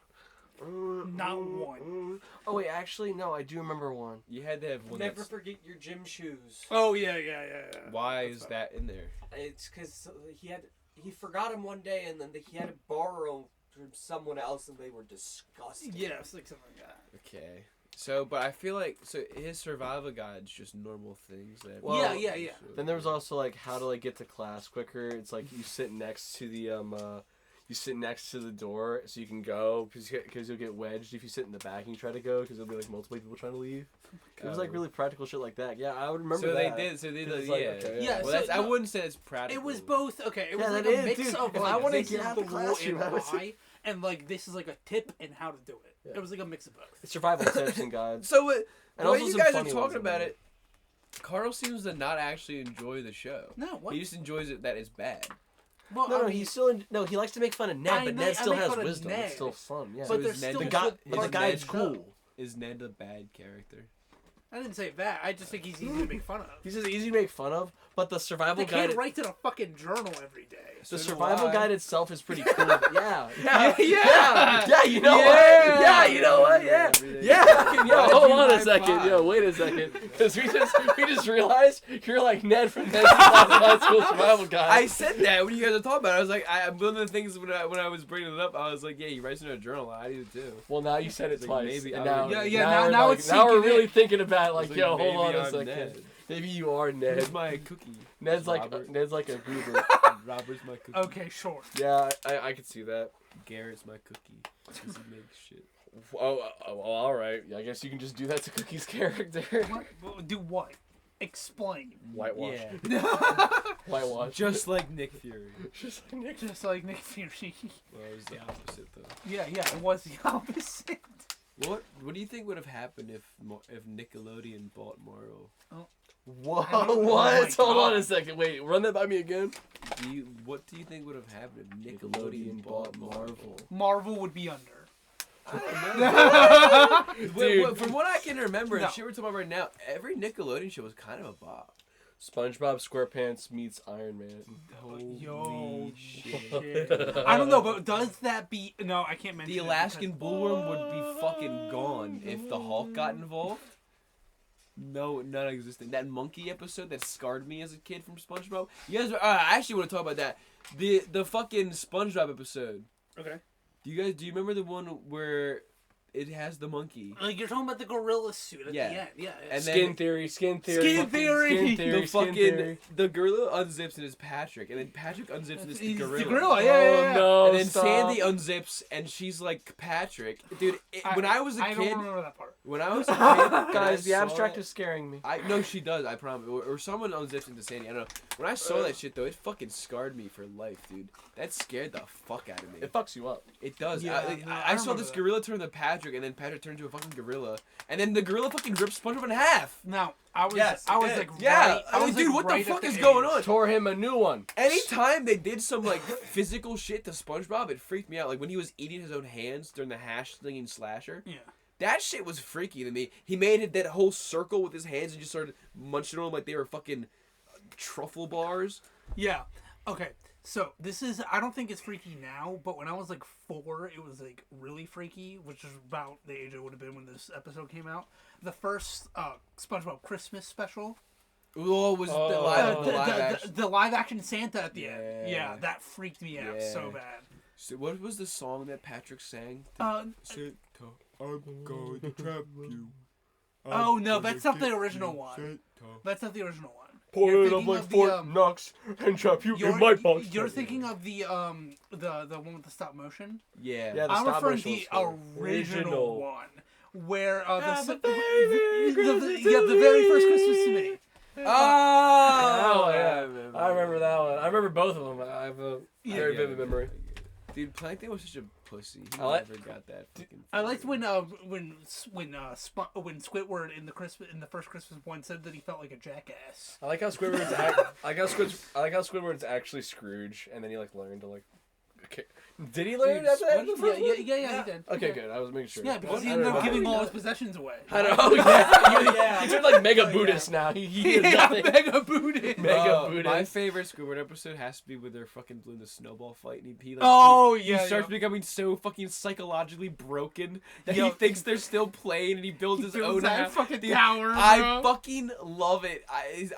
not one. Oh wait, actually no, I do remember one. You had to have one. Never That's, forget your gym shoes. Oh yeah. why is that in there? It's because he forgot them one day, and then he had to borrow from someone else, and they were disgusting. Yeah, it's like something like that. Okay. So, but I feel like his survival guide's just normal things that. Well, yeah. Then there was also like how to like get to class quicker. It's like you sit next to the door so you can go because you'll get wedged if you sit in the back and you try to go because there'll be like multiple people trying to leave. It was like really practical shit like that. Yeah, I would remember So that. they did. So they 'Cause did. it's like, Yeah. okay, Yeah, Well, so that's. I no, wouldn't say it's practical. It was both. Okay, it was Yeah, like that a is, mix dude. of If like I wanna this get is out the of rule classroom, and I would- why, and like this is like a tip and how to do it. Yeah. It was like a mix of both. It's survival tips and guides. So And the way also you some guys are funny ones talking in about there. it, Carl seems to not actually enjoy the show. No, what? He just enjoys it that it's bad. Well, No, I mean, he's still he likes to make fun of Ned, I but make- Ned I still make has fun of wisdom. Ned. It's still fun. Yeah. So but is there's Ned still the guy- good but the parts guy of is the cool. show. Is Ned a bad character? I didn't say that. I just think he's easy to make fun of. He's just easy to make fun of, but the survival The guide. kid writes in a fucking journal every day. The So do survival I. guide itself is pretty cool. Yeah. Yeah. You know Yeah. what? Yeah, you know what? Yeah. Everything. Yeah. Why'd Yo, hold you on a high second. five? Yo, wait a second. Because we just realized you're like Ned from Ned's High School Survival Guide. I said that when you guys were talking about it. I was like, one of the things when I was bringing it up, I was like, yeah, he writes in a journal. I do too. Well, now you said it It's like, twice. maybe and I'm- now, Yeah, now we're it's now we're sinking really in. thinking about it, like, It's yo, like, hold on maybe a I'm second. Ned. Maybe you are Ned. Where's my cookie? Ned's Robert. like a goober. Robert's my cookie. Okay, sure. Yeah, I could see that. Garrett's my cookie. Because he makes shit. Oh, all right. I guess you can just do that to Cookie's character. What? Do what? Explain. Whitewash. Yeah. Whitewash. Just like Nick Fury. Just like Nick. Just like Nick Fury. Well, it was the opposite though. Yeah, it was the opposite. What do you think would have happened if Nickelodeon bought Marvel? Whoa, I don't- oh what? my Hold on God. a second. Wait, run that by me again. What do you think would have happened if Nickelodeon bought Marvel? Marvel would be under. Dude. From what I can remember, No. and shit we're talking about right now, every Nickelodeon show was kind of a bop. SpongeBob SquarePants meets Iron Man. Yo, Holy shit. shit. I don't know, but does that be... No, I can't mention The it Alaskan because- Bullworm would be fucking gone if the Hulk got involved. No, non-existent. That monkey episode that scarred me as a kid from SpongeBob. You guys, I actually want to talk about that. The fucking SpongeBob episode. Okay. Do you remember the one where it has the monkey? Like, you're talking about the gorilla suit at Yeah. the end. Yeah. And Skin then theory. Skin fucking theory. Skin theory. the skin fucking theory. the gorilla unzips and it's Patrick, and then Patrick unzips and it's the He's gorilla. the gorilla, yeah. Oh no! And then stop. Sandy unzips and she's like Patrick, dude. When I was a I kid, don't remember that part. when I was a kid, and I Guys, the saw abstract it- is scaring me. I no, she does. I promise. Or someone unzips into Sandy. I don't know. When I saw that shit though, it fucking scarred me for life, dude. That scared the fuck out of me. It fucks you up. It does. Yeah, no, I I saw remember this that. gorilla turn to Patrick, and then Patrick turned into a fucking gorilla, and then the gorilla fucking rips SpongeBob in half. Now, I was Yes, I it was did. like Yeah, right, I mean, was, dude, like, what the right at fuck is age. going on? Tore him a new one. Anytime they did some like physical shit to SpongeBob, it freaked me out. Like when he was eating his own hands during the hash slinging slasher. Yeah. That shit was freaky to me. He made it that whole circle with his hands and just started munching on them like they were fucking truffle bars. Yeah. Okay. So this is I don't think it's freaky now, but when I was like 4, it was like really freaky, which is about the age I would have been when this episode came out. The first SpongeBob Christmas special. Oh, was the Oh. live action. The live action Santa at the end. Yeah. Yeah, that freaked me out so Yeah. bad. So what was the song that Patrick sang? Santa, I'm going to trap you. Oh, no, that's not the original one. Santa. That's not the original one. Pour You're it up thinking like of Fort Knox and trap you in my box. You're thinking of the one with the stop motion. Yeah. Yeah, the I'm stop referring to motion the was original one, where the Christmas very first Christmas to me. Oh, yeah. I remember that one. I remember both of them. I have a very Yeah. vivid memory. Dude, Plankton was such a pussy. He I like- never got that fucking. I liked when Squidward in the first Christmas one said that he felt like a jackass. I like how Squidward's I like how Squidward's actually Scrooge, and then he like learned to like. Okay. Did he learn Dude, after that? in the SpongeBob- first one? He did. Okay, good. I was making sure. Yeah, because he I ended don't up know. giving all his possessions away. I know. Oh, yeah. Yeah. He turned like mega Buddhist now. He did nothing. mega booted. Mega Buddhist. My favorite Squidward episode has to be when they're fucking doing the snowball fight, and he Yeah, starts becoming so fucking psychologically broken that he Yo. thinks they're still playing, and he builds his builds own that house. fucking Dude, tower, I bro. fucking love it.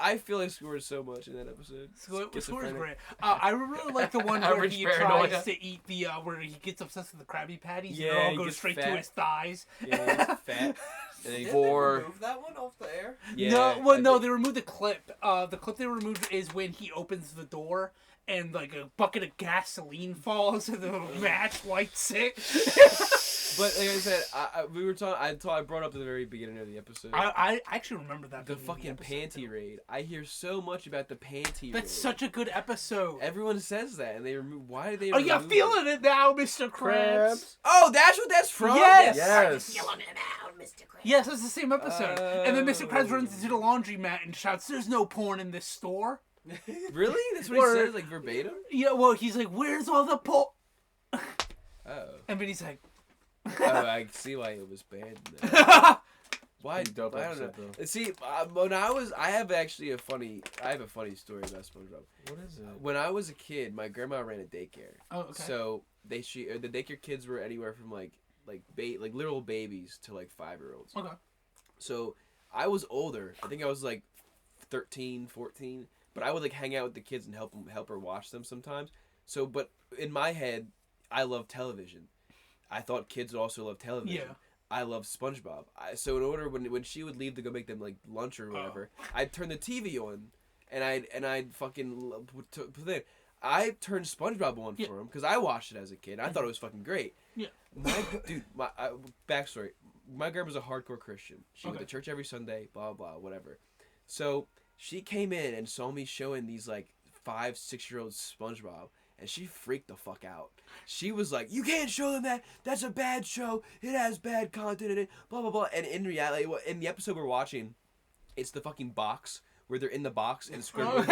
I feel like Squidward so much in that episode. Squidward's Schizophrenic. great. I really like the one where Average he paranoia. tries to eat the where he gets obsessed with the Krabby Patties and Yeah, it all he goes gets straight to fat. his thighs. Yeah, he's fat. And then he, Didn't For- they remove that one off the air? yeah, They removed the clip. The clip they removed is when he opens the door and like a bucket of gasoline falls and the match lights it. But like I said, we were talking. I brought up at the very beginning of the episode. I actually remember that. The being in fucking episode, panty too. raid. I hear so much about the panty raid. That's such a good episode. Everyone says that, and they remove. Why do they? Are you remove feeling it now, Mr. Krabs? Oh, that's what that's from. Yes! Yes. Feeling it out, Mr. Krabs. Yes, that's the same episode. And then Mr. Krabs Oh. runs into the laundromat and shouts, "There's no porn in this store." Really? That's what Or- he says, like verbatim? Yeah, well, he's like, where's all the Oh. And Vinny's like, Oh, I see why it was bad. Now. Why? Pretty dope I don't know. episode, though. See, when I have actually a funny story about SpongeBob. What is it? When I was a kid, my grandma ran a daycare. oh, okay. So the daycare kids were anywhere from like literal babies to like 5-year-olds. Okay. So I was older. I think I was like 13, 14. But I would like hang out with the kids and help her watch them sometimes. So, but in my head, I love television. I thought kids would also love television. Yeah. I love SpongeBob. So in order when she would leave to go make them like lunch or whatever, I'd turn the TV on, and I'd fucking I turned SpongeBob on for him because I watched it as a kid. I thought it was fucking great. Yeah. My backstory. My grandma's a hardcore Christian. She went Okay. to church every Sunday. Blah blah whatever. So she came in and saw me showing these like 5-6-year-old SpongeBob. And she freaked the fuck out. She was like, "You can't show them that. That's a bad show. It has bad content in it. Blah blah blah." And in reality, in the episode we're watching, it's the fucking box where they're in the box and Squidward.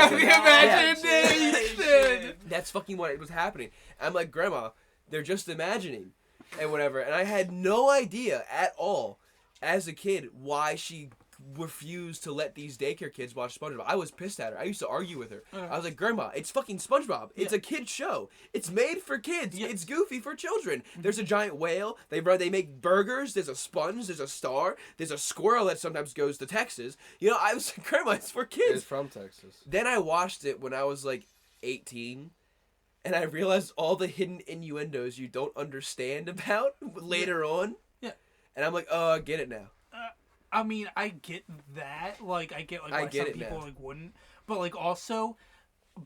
Imagination. That's fucking what was happening. I'm like, "Grandma, they're just imagining," and whatever. And I had no idea at all, as a kid, why she refused to let these daycare kids watch SpongeBob. I was pissed at her. I used to argue with her. I was like, "Grandma, it's fucking SpongeBob. It's a kid show. It's made for kids. It's goofy for children. There's a giant whale. They make burgers. There's a sponge. There's a star. There's a squirrel that sometimes goes to Texas. You know, I was like, Grandma, it's for kids." It's from Texas. Then I watched it when I was like 18. And I realized all the hidden innuendos you don't understand about later on. Yeah. And I'm like, "Oh, I get it now." I mean, I get that. Like, I get like why some people now. like wouldn't, but like also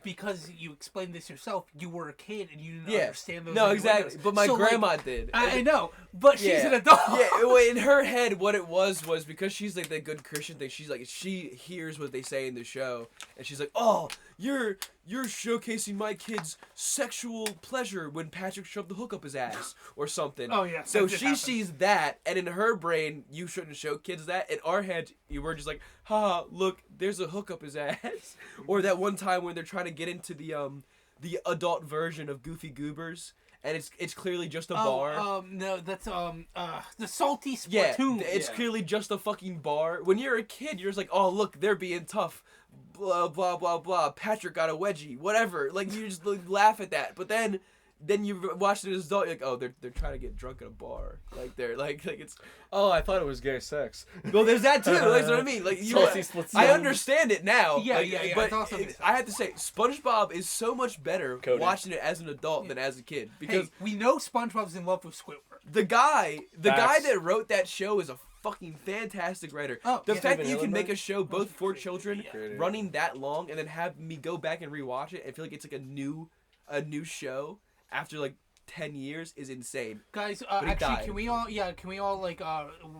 because you explained this yourself, you were a kid and you didn't understand those. No, innuendos. exactly. But my So, grandma like, did. I know, but she's Yeah. an adult. Yeah, well, in her head, what it was because she's like the good Christian thing. She's like, she hears what they say in the show, and she's like, "Oh, you're showcasing my kid's sexual pleasure when Patrick shoved the hook up his ass or something." Oh, yeah, So that did she happen. sees that, and in her brain, you shouldn't show kids that. In our head, you were just like, "Ha, look, there's a hook up his ass." Or that one time when they're trying to get into the adult version of Goofy Goobers. And it's clearly just a bar. No, that's the salty Yeah, Splatoon. it's clearly just a fucking bar. When you're a kid, you're just like, "Oh, look, they're being tough. Blah, blah, blah, blah. Patrick got a wedgie. Whatever." Like, you just like, laugh at that. But then you watch it as an adult, you're like, "Oh, they're trying to get drunk at a bar." Like, they're like it's... Oh, I thought it was gay sex. Well, there's that too. That's what I mean. Like, Salty Splatoon. I understand it now. Yeah, like, yeah, But it's also makes I have to say, SpongeBob is so much better Cody. watching it as an adult than as a kid. Because Hey, we know SpongeBob's in love with Squidward. the guy Facts. that wrote that show is a fucking fantastic writer. Oh, The yeah. fact that Steven you can Hillenburg? make a show both for children, Yeah. running that long, and then have me go back and rewatch it and feel like it's like a new show after like 10 years is insane. Guys, he actually, died. can we all like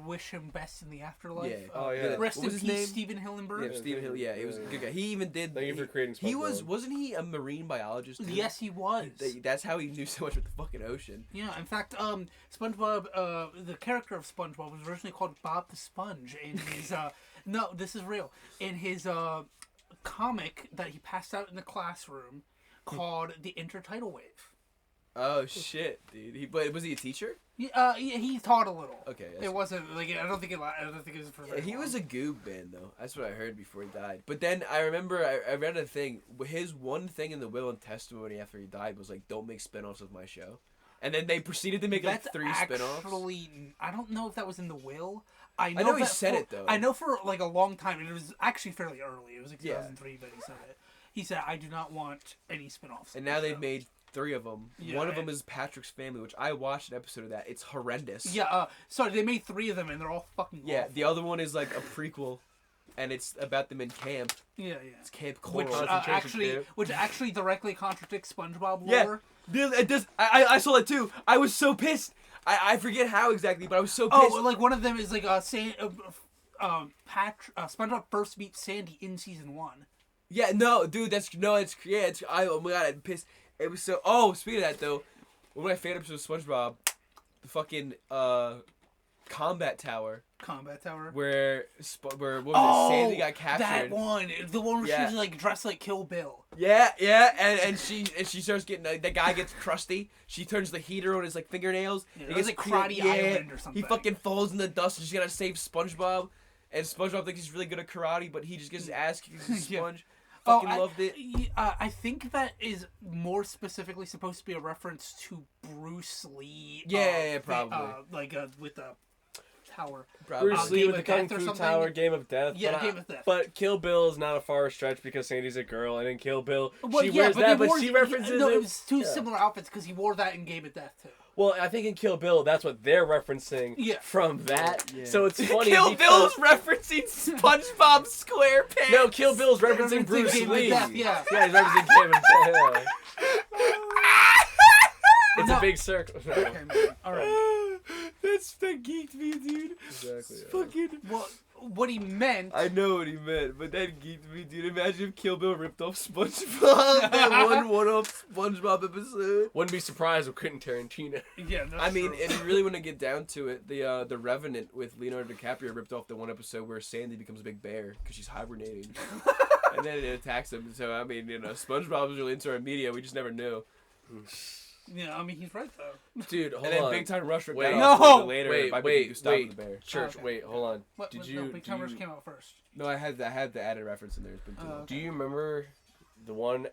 wish him best in the afterlife? Yeah. Oh, yeah. Rest What in was peace, his name? Stephen Hillenburg. Yeah, Stephen Hill. Yeah, he was a good guy. He even did. Thank you for creating He SpongeBob. wasn't he a marine biologist? Too? Yes, he was. That's how he knew so much about the fucking ocean. Yeah, in fact, SpongeBob, the character of SpongeBob was originally called Bob the Sponge in his, no, this is real, in his, comic that he passed out in the classroom called The Intertidal Wave. Oh shit, dude. But was he a teacher? Yeah, he taught a little. Okay, that's- It wasn't, like, I don't think it was for very He long. was a goob man though. That's what I heard before he died. But then I remember I read a thing. His one thing in the will and testimony after he died was like, "Don't make spinoffs of my show." And then they proceeded to make That's like 3 spinoffs. actually, I don't know if that was in the will. I know he that said for- it, though. I know for like a long time, and it was actually fairly early. It was like Yeah. 2003 that he said it. He said, "I do not want any spinoffs." And now they've made 3 of them. Yeah, One of them and- is Patrick's Family, which I watched an episode of that. It's horrendous. Yeah, sorry, they made 3 of them, and they're all fucking Yeah, awful. the other one is like a prequel, and it's about them in camp. Yeah, It's Camp Which Coral. actually directly contradicts SpongeBob Yeah. lore. Dude, it does. I saw it too. I was so pissed. I forget how exactly, but I was so pissed. Oh, like one of them is like SpongeBob first meets Sandy in season 1. Yeah, no, dude, it's oh my god, I'm pissed. It was so. Speaking of that though, one of my favorite episodes of SpongeBob, the fucking combat tower Combat Tower. where what was it? Sandy got that captured. one. The one where Yeah. she's like dressed like Kill Bill. Yeah, and she starts getting the guy gets crusty. She turns the heater on his like fingernails. Yeah, He it was gets like Karate yeah, Island or something. He fucking falls in the dust. And she's gotta save SpongeBob, and SpongeBob thinks he's really good at karate, but he just gets his ass kicked. He's a Yeah. sponge. Fucking loved it. I think that is more specifically supposed to be a reference to Bruce Lee. Yeah, probably. With the tower. Probably. Bruce Lee Game with the of Kung Death or Fu something? Tower, Game of Death. Yeah, but Game of Death. But Kill Bill is not a far stretch because Sandy's a girl, and in Kill Bill, Well, she yeah, wears but that, they but wore, she references no, it. it was two Yeah. similar outfits because he wore that in Game of Death too. Well, I think in Kill Bill, that's what they're referencing Yeah. from that. Yeah. So it's funny. Kill because- Bill's referencing SpongeBob SquarePants. No, Kill Bill's referencing Referencing Bruce Game of Lee. Death, yeah. Yeah, he's referencing Game of Death. It's No. a big circle. Okay, man. All right. That geeked me, dude. Exactly. Yeah. Fucking. Well, what he meant. I know what he meant, but that geeked me, dude. Imagine if Kill Bill ripped off SpongeBob that one-off SpongeBob episode. Wouldn't be surprised with Quentin Tarantino. Yeah, that's I mean, true. if you really want to get down to it, the Revenant with Leonardo DiCaprio ripped off the one episode where Sandy becomes a big bear because she's hibernating, and then it attacks him. So I mean, SpongeBob was really into our media. We just never knew. Yeah, I mean, he's right though. Dude, hold And then on. Big Time Rush ripped Wait. that off a little bit later Wait, by wait, making Gustav wait. the bear. Church, Okay. wait, hold on. What, Did what, you? no, Big do Time Rush you- came out first. No, I had the added reference in there. It's been too long. okay. Do you remember the one?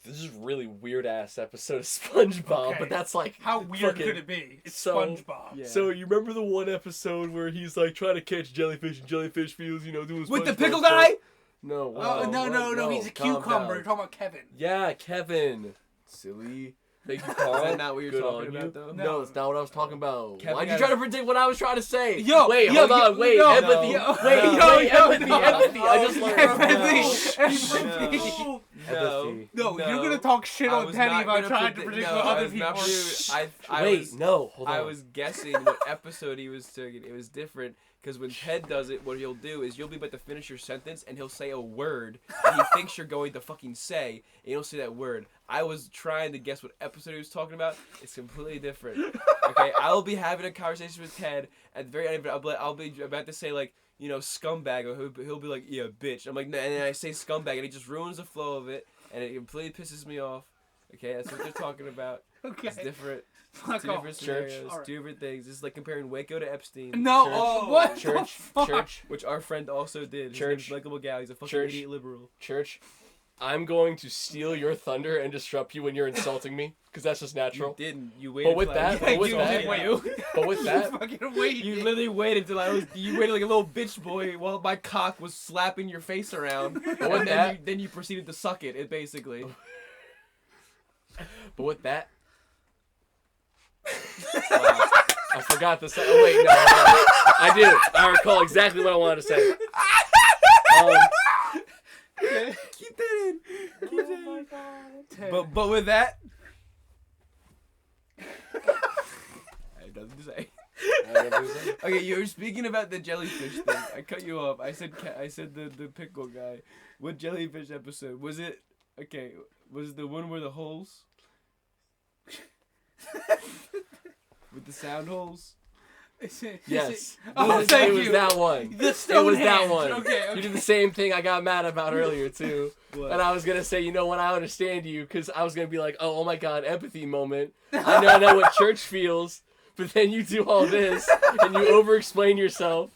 This is really weird ass episode of SpongeBob, Okay. but that's like How weird fucking- could it be? It's so- SpongeBob. Yeah. So you remember the one episode where he's like trying to catch jellyfish and jellyfish feels, doing With the SpongeBob pickle stuff? guy? No. Oh, whoa, no, he's a calm cucumber. down. You're talking about Kevin. Yeah, Kevin. Silly. Thank you, Carl. Is that not what you're Good talking on about, you. though? No, it's not what I was talking about. Kevin Why'd you has- try to predict what I was trying to say? Yo, wait, yo, hold on, yo, wait, no, empathy. no, wait, no, wait, no, empathy, no. empathy. I just learned. Empathy. No. Empathy. No, you're gonna talk shit I on was Teddy not about gonna trying to predict- predict no, what I other was people not are. predict- I Wait, was, no, hold on. I was guessing what episode he was taking. It was different because when Ted does it, what he'll do is you'll be about to finish your sentence and he'll say a word that he thinks you're going to fucking say, and you'll say that word. I was trying to guess what episode he was talking about. It's completely different. Okay, I'll be having a conversation with Ted at the very end of it. I'll be about to say like, scumbag, or he'll be like, yeah, bitch. I'm like, nah, and then I say scumbag, and he just ruins the flow of it, and it completely pisses me off. Okay, that's what they're talking about. Okay. It's different. Fuck Two off. different scenarios, Alright. two different things. It's like comparing Waco to Epstein. No, Church. oh, what the Church, fuck? church, Which our friend also did. His Church. name's Michael McGow. He's a fucking Church. idiot liberal. church. I'm going to steal your thunder and disrupt you when you're insulting me, because that's just You natural. didn't. You waited. But with till I- that, but with you that, did wait. But with that, Fucking wait. You literally waited till I was. You waited like a little bitch boy while my cock was slapping your face around, and with then that- then you proceeded to suck it. It basically. but with that, I forgot to say. Oh wait, no, I do. I recall exactly what I wanted to say. Keep that in. Keep that in. Ted. But with that, I have nothing to say. Okay, you were speaking about the jellyfish thing. I cut you off. I said the pickle guy. What jellyfish episode was it? Okay, was it the one where the holes with the sound holes? Yes. Oh, it thank was you. that one. The It was that Stonehenge. one. Okay, You okay. did the same thing I got mad about earlier too. What? And I was gonna say, when I understand you, because I was gonna be like, oh my god, empathy moment. I know what church feels, but then you do all this and you over-explain yourself,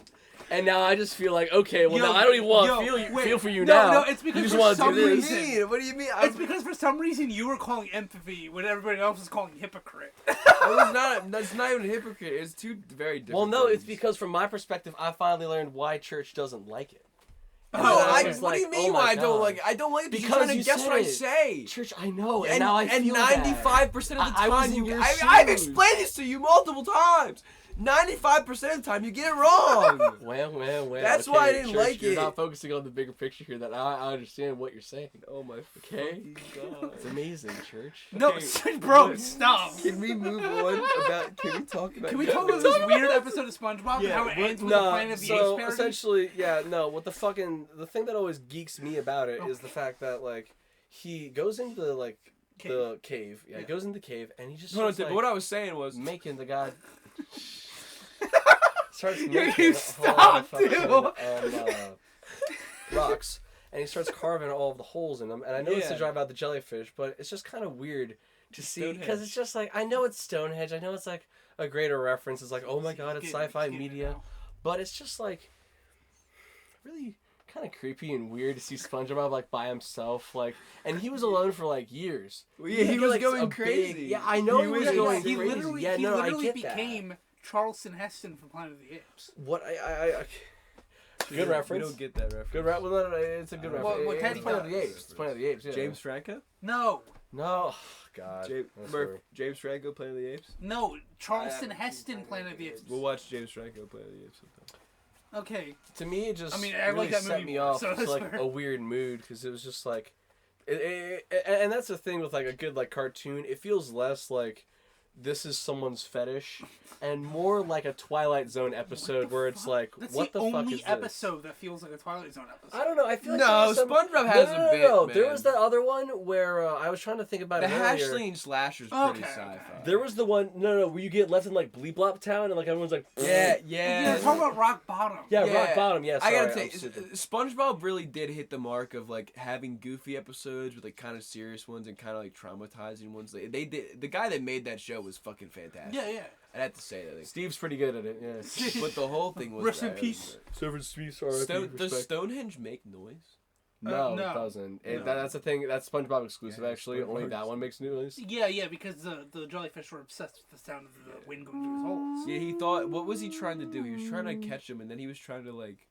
and now I just feel like, okay, well Yo, now I don't even want yo, to wait. feel for you No, now. no, it's because you just for want to some do this. reason- What do you mean? It's because for some reason you were calling empathy when everybody else was calling hypocrite. I was not. That's not even a hypocrite. It's two very different. Well, no, it's things. because from my perspective, I finally learned why church doesn't like it. And No, then I. was What do you like, mean? oh my Why I don't God. like? I don't like it because Because you're trying you to guess what I said it. say. Church, I know, and And now I and feel bad. 95% of the I was time in you, your I've shoes. explained this to you multiple times. 95% of the time you get it wrong. Well. That's why I didn't Church, like you're it. not focusing on the bigger picture here. That I understand what you're saying. Oh my Okay. fucking god. It's amazing, church. No, Okay, bro, but- stop. Can we move on about? Can we talk about? Can we talk about this weird episode of SpongeBob and how it ends with a Planet of the Apes so parody? essentially, what the thing that always geeks me about it is the fact that like he goes into the cave. Yeah, he goes into the cave and he just Hold on, starts, but like, what I was saying was making the guy. starts making You a stop, fucking, dude. rocks, and he starts carving all of the holes in them. And I know it's to Yeah. drive out the jellyfish, but it's just kind of weird to see because Stonehenge. it's just like I know it's Stonehenge. I know it's like a greater reference. It's like, oh my god, it's sci-fi media, but it's just like really kind of creepy and weird to see SpongeBob like by himself, like, and he was alone for like years. Well, yeah, he had, was like, going a crazy. yeah, I know he was going He crazy. literally, Yeah, he no, I literally get that. became Charleston Heston from Planet of the Apes. What I good reference. We don't get that reference. Good reference. Well, no, it's a good reference. What It's Teddy Planet of the does. Apes. It's Planet of the Apes. Yeah. James Franco? No, No, God. James, I'm Murph, sorry. James Franco, Planet of the Apes? no, Charleston haven't seen Heston, Planet Planet of of the the Apes. We'll watch James Franco, Planet of the Apes sometime. Okay, To me, it just I mean, I really like that set movie me more, off so to that's like fair. a weird mood because it was just like, and that's the thing with like a good like cartoon. It feels less like this is someone's fetish, and more like a Twilight Zone episode where it's like, that's what the the fuck only is this? episode that feels like a Twilight Zone episode. I don't know. I feel like No, there was some... SpongeBob has no, a no, bit, no. There man. was that other one where I was trying to think about The it earlier. Hashling Slasher's pretty Okay, sci-fi. okay. There was the one, no, where you get left in like Bleep Blop Town and like everyone's like, Yeah, Yeah, we're talking about Rock Bottom. yeah, Yeah. Rock Bottom. Yeah, sorry, I gotta I'm say, stupid. SpongeBob really did hit the mark of like having goofy episodes with like kind of serious ones and kind of like traumatizing ones. They did. The guy that made that show was fucking fantastic. Yeah. I'd have to say that. Like, Steve's pretty good at it. Yeah. but the whole thing was Rest in hilarious. peace. Severed Streets Does Stonehenge make noise? No, no. it doesn't. No. That's the thing. That's SpongeBob exclusive. Yeah, Actually, only SpongeBob that one makes noise. Yeah, because the jellyfish were obsessed with the sound of the wind going through his holes. Yeah, he thought. What was he trying to do? He was trying to catch him, and then he was trying to like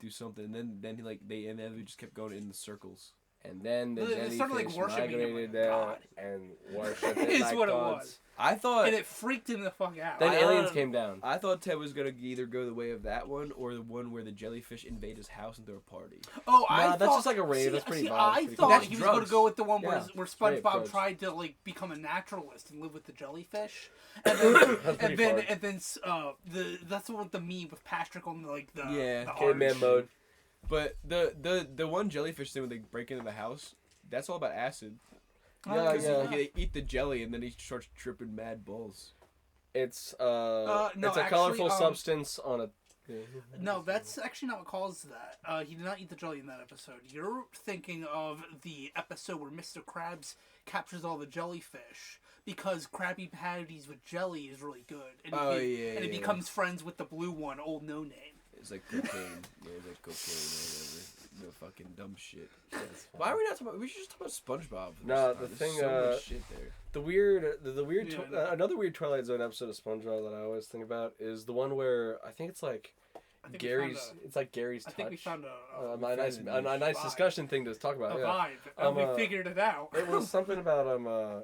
do something. And then he like they just kept going in the circles. And then the They started, like, jellyfish worshiping him migrated like a down god. and worshipped it Is like what it gods. was. I thought. And it freaked him the fuck out. Then I aliens don't- came down. I thought Ted was gonna either go the way of that one or the one where the jellyfish invade his house and throw a party. Oh, I Nah, thought that's just like a rave. That's pretty violent. I That's pretty thought cool. he was That's going to go with the one Yeah, where rape, SpongeBob drugs. tried to like become a naturalist and live with the jellyfish, and then That's pretty far. that's what the meme with Patrick on like the Yeah, the Caveman arch. mode. But the one jellyfish thing when they break into the house, that's all about acid. Yeah, Because yeah. they eat the jelly and then he starts tripping mad balls. It's no, it's a actually, colorful substance on a. No, that's actually not what caused that. He did not eat the jelly in that episode. You're thinking of the episode where Mr. Krabs captures all the jellyfish because Krabby Patties with jelly is really good. And he becomes friends with the blue one, Old No Name. It's like cocaine. Yeah, it's like cocaine or whatever. No fucking dumb shit. Why are we not talking about? We should just talk about SpongeBob. No, this the time. thing, There's so much shit there. The weird, Yeah, no. another weird Twilight Zone episode of SpongeBob that I always think about is the one where I think it's like I think Gary's. It's like Gary's I touch. think we found a nice vibe. discussion thing to talk about. a Yeah. vibe. We figured it out. It was something about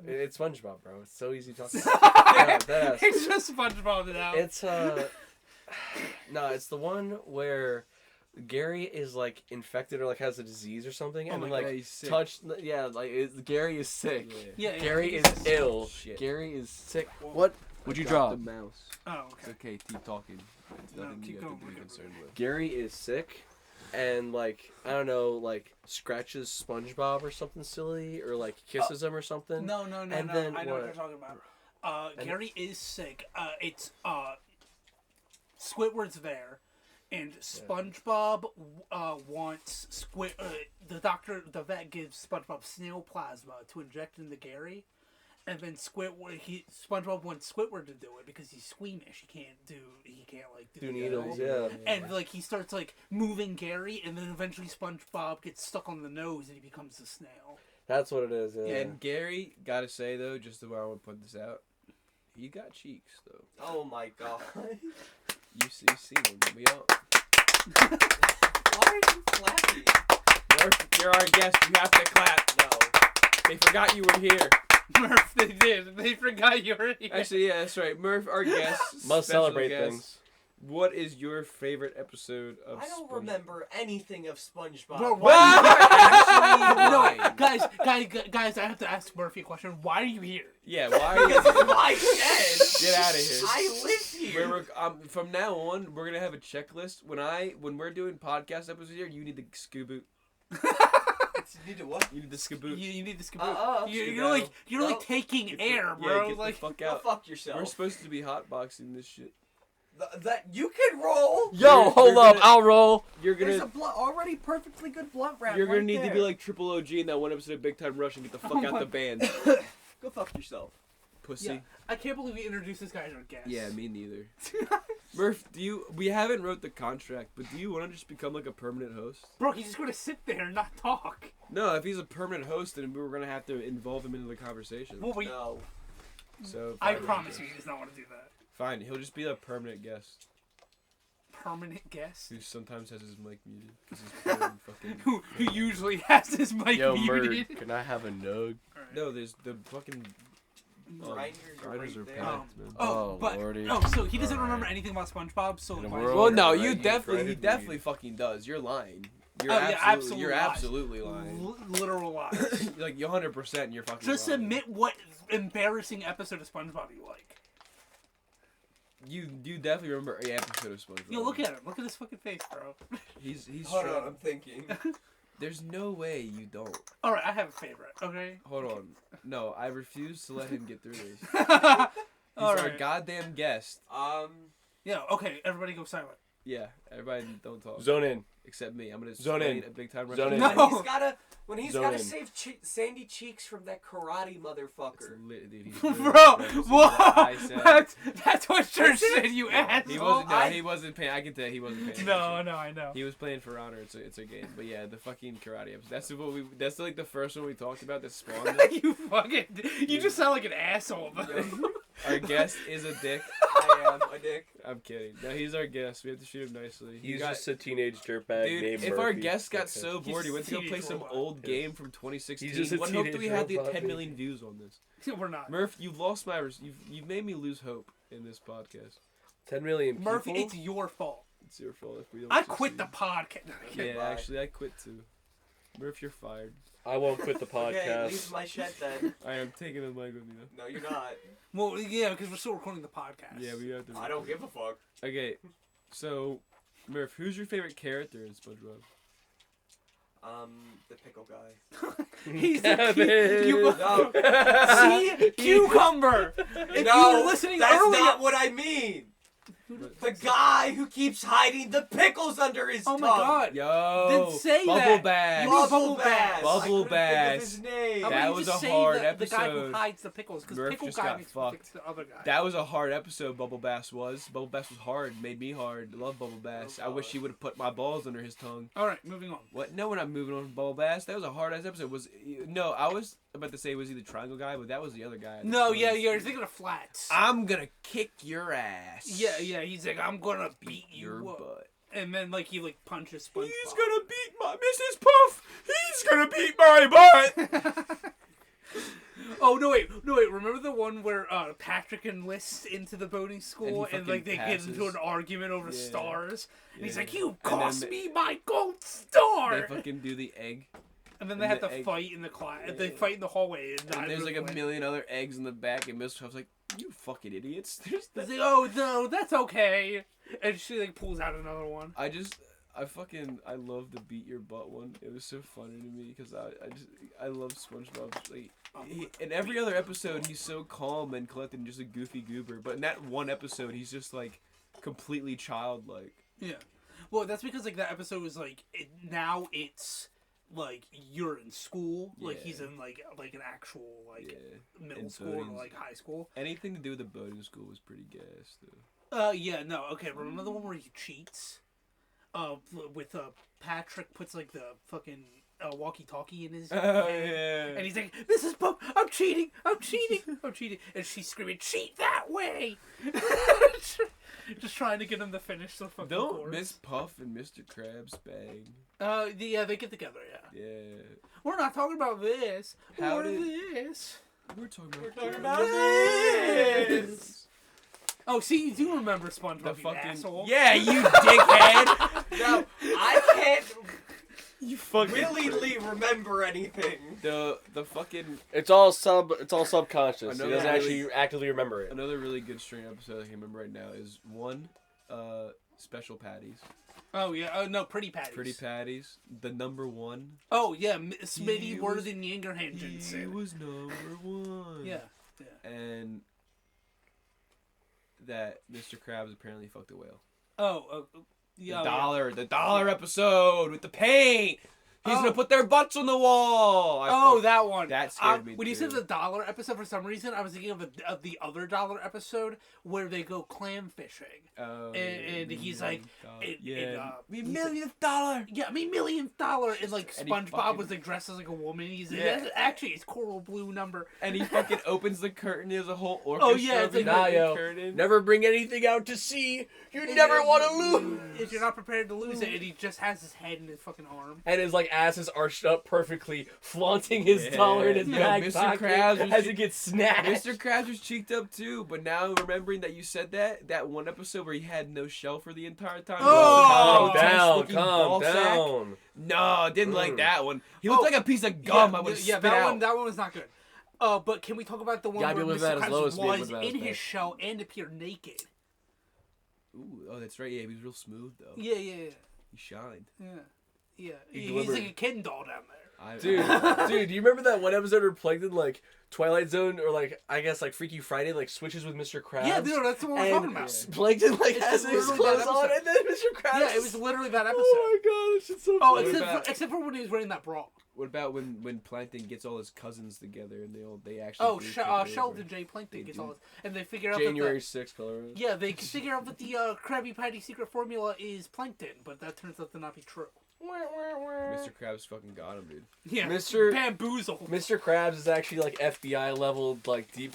it's SpongeBob, bro. It's so easy to talk about. Yeah, that ass. It's just SpongeBob now. It's no, it's the one where Gary is like infected or like has a disease or something, and my then like God, he's sick. Gary is sick. Yeah. yeah, Gary yeah. is ill. Shit. Gary is sick. What would you draw? The mouse. Oh, It's okay. okay. Keep talking. It's No, nothing keep you going, have to be keep concerned with. Gary is sick, and like I don't know, like scratches SpongeBob or something silly, or like kisses him or something. No. And I then know what what? you're talking about. Gary is sick. It's Squidward's there, and SpongeBob wants the vet gives SpongeBob snail plasma to inject into Gary, and then SpongeBob wants Squidward to do it because he's squeamish. He can't like do Do the needles, needle. yeah. And like he starts like moving Gary, and then eventually SpongeBob gets stuck on the nose and he becomes a snail. That's what it is. Yeah. And Gary, gotta say though, just the way I want to put this out, he got cheeks though. Oh my god. You see them. We all. Why are you clapping? You're our guest. You have to clap. No. They forgot you were here. Murph, they did. They forgot you were here. Actually, yeah, that's right. Murph, our guest. Must special celebrate guest. things. What is your favorite episode of I don't SpongeBob? remember anything of SpongeBob. Bro, What? No, guys, I have to ask Murphy a question. Why are you here? Yeah, why are you This is my shed. Get out of here. I live here. From now on, we're gonna have a checklist. When we're doing podcast episodes here, you need the skaboot. You need to what? You need the skaboot. You need this kaboot. You're skedaddle. like No. taking Get the- air, yeah, bro. get Like the fuck Go out. fuck yourself. We're supposed to be hotboxing this shit. That you can roll. Yo, You're hold up, gonna- I'll roll. You're There's gonna a already perfectly good blunt round. you're gonna right need to there. be like Triple OG in that one episode of Big Time Rush and get the fuck out the band, Go fuck yourself. pussy. Yeah. I can't believe we introduced this guy as our guest. Yeah, me neither. Murph, we haven't wrote the contract, but do you want to just become like a permanent host? Bro, he's just gonna sit there and not talk. No, if he's a permanent host, then we were gonna have to involve him into the conversation. Well, we, No. So I fine. promise you, he does not want to do that. Fine, he'll just be a permanent guest Permanent guest. who sometimes has his mic muted because he's playing fucking. Who usually has his mic Yo, muted. Murd, can I have a nug? Alright. No, there's the fucking. Grinders are grinders right are there. packed, man. Oh, but lordy. so he doesn't remember Alright. anything about SpongeBob. So In a why- world- Well, no, Right, you you definitely, he grinded definitely weed. fucking does. You're lying. You're Oh, yeah, absolutely, absolute you're lies. absolutely lying. Literal lies. Like you 100%, you're fucking. Just lying. admit what embarrassing episode of SpongeBob you like. You definitely remember a episode of SpongeBob. Yo, look at him. Look at his fucking face, bro. He's Hold strong. on, I'm thinking. There's no way you don't. All right, I have a favorite. Okay. Hold on. No, I refuse to let him get through this. He's All our right. goddamn guest. Yeah. Okay. Everybody go silent. Yeah, everybody don't talk. Zone in. Except me. I'm gonna Zone in. explain a big time. Zone in. No. When he's Zone gotta in. save Sandy Cheeks from that karate motherfucker. Dude, he's Bro, literally- what? I said. That's what Church Is it? said, you He asshole. wasn't. No, I- he wasn't paying. I can tell he wasn't paying. No, attention. no, I know. He was playing For Honor. It's a game. But yeah, the fucking karate episode. That's what we. That's like the first one we talked about that spawned this. You fucking. You just sound like an asshole. Our guest is a dick. I am a dick. I'm kidding. No, he's our guest. We have to shoot him nicely. He He's got- just a teenage dirtbag Dude, named if our Murphy. guest got Okay. so He's bored, he went to go teenage play some robot. old Yes. game from 2016. He's just a What hope do we teenage had the robot 10 million baby. views on this? We're not. Murph, you've lost my. You've made me lose hope in this podcast. 10 million people. Murphy, it's your fault. It's your fault if we don't. I quit the succeed. podcast. No, I can't. Yeah, Bye. actually, I quit too. Murph, you're fired. I won't quit the Okay, podcast. leave my shed then. I am taking the mic with me though. No, you're not. Well, yeah, because we're still recording the podcast. Yeah, we have to. I don't give a fuck. Okay, so Murph, who's your favorite character in SpongeBob? The pickle guy. He's Kevin. No, See? Cucumber! If no, you were listening that's earlier. not what I mean. The guy who keeps hiding the pickles under his Oh tongue. my god. Yo, Then say Bubble that. Bass. You mean Bubble Bass. Bubble I couldn't think Bass. of his name. How about That you was just a say hard the guy who episode. hides the pickles, because Murph pickle just guy got makes fucked. fix the other guy. That was a hard episode. Bubble Bass was. Bubble Bass was hard. Made me hard. Love Bubble Bass. Oh, I wish God. he would have put my balls under his tongue. All right, moving on. What? No, we're not moving on from Bubble Bass. That was a hard ass episode. No, I was about to say was he the triangle guy, but that was the other guy. No, yeah, you're thinking of Flats. I'm gonna kick your ass. Yeah, yeah, he's like, I'm gonna beat you Your up. butt. And then, like, he, like, punches SpongeBob. He's gonna beat my Mrs. Puff. He's gonna beat my butt. Oh, no, wait. Remember the one where Patrick enlists into the boating school And he and like, they fucking get into an passes. argument over Yeah. stars? And he's Yeah. like, you And then cost they- me my gold star! They fucking do the egg. And then they and have the to egg- fight in the class. They Yeah. fight in the hallway. And And there's like a win. million other eggs in the back, and Miss Puff's like, "You fucking idiots!" There's He's like, oh, no, that's okay. And she, like, pulls out another one. I love the beat your butt one. It was so funny to me because I love SpongeBob. Like, in every other episode, he's so calm and collected and just a goofy goober. But in that one episode, he's just like completely childlike. Yeah. Well, that's because, like, that episode was, like, now it's, like, you're in school. Like, Yeah. he's in, like an actual, like, Yeah. middle And school or, boating's- like, high school. Anything to do with the boating school was pretty gas, though. Yeah, no, okay, remember the one where he cheats? With, Patrick puts, like, the fucking walkie-talkie in his Oh, hand. yeah. And he's like, Mrs. Puff, I'm cheating! I'm cheating! And she's screaming, cheat that way! Just trying to get him to finish the fucking Don't chorus. Miss Puff and Mr. Krabs bang. Yeah, they get together, yeah. Yeah. We're not talking about this. How Or did- this. We're talking about this. Oh, see, you do remember SpongeBob, The you fucking asshole. yeah, you dickhead. No, I can't You fucking willingly remember anything. the fucking It's all subconscious. He Another doesn't actually really- actively remember it. another really good string episode I can remember right now is one special patties. Oh, yeah. Oh, no, Pretty Patties. Pretty patties. The number one. Oh, yeah. Smitty He Word was- than Yangerhand He Jensen. was number one. Yeah. And that Mr. Krabs apparently fucked a whale. Yeah. The dollar episode with the paint. He's gonna put their butts on the wall. That one. That scared me When you too. said the dollar episode, for some reason, I was thinking of the other dollar episode where they go clam fishing. And he's like, me millionth dollar. Yeah, me millionth dollar. And like And he SpongeBob fucking- was like dressed as like a woman. He's Yeah. actually it's coral blue number. And he fucking opens the curtain. There's a whole orchestra. it's like- behind the Nah, yo. curtain. Never bring anything out to sea. You never want to lose. If you're not prepared to lose it, and he just has his head in his fucking arm. And his like ass is arched up perfectly, flaunting his dollar in his Yeah, back Mr. pocket Krabs was as che- it gets snatched. Mr. Krabs was cheeked up too, but now remembering that you said that one episode where he had no shell for the entire time. Calm Gross, down, looking calm ball sack. down. No, didn't like that one. He looked like a piece of gum. I would have spit that out. one. That one was not good. But can we talk about the one Gotta where be living at Mr. his lowest, Krabs be was living at his in his best. shell and appeared naked? Ooh, oh, that's right. Yeah, he was real smooth though. Yeah. He shined. He's delivered. like a Ken doll down there. Dude, do you remember that one episode where Plankton, like, Twilight Zone, or, like, I guess, like, Freaky Friday, like, switches with Mr. Krabs? Yeah, dude, that's the one we're and talking about. Plankton, like, It's has his literally clothes that on, episode. and then Mr. Krabs... Yeah, it was literally that episode. Oh, my God, that shit's so Oh, funny. except for when he was wearing that bra. What about when Plankton gets all his cousins together and they actually? Oh, do take over? Sheldon J. Plankton They gets do. all this, and they figure out January that 6th, Colorado. yeah, they figure out that the Krabby Patty secret formula is plankton, but that turns out to not be true. Mr. Krabs fucking got him, dude. Yeah, Mr. bamboozle. Mr. Krabs is actually, like, FBI level, like, deep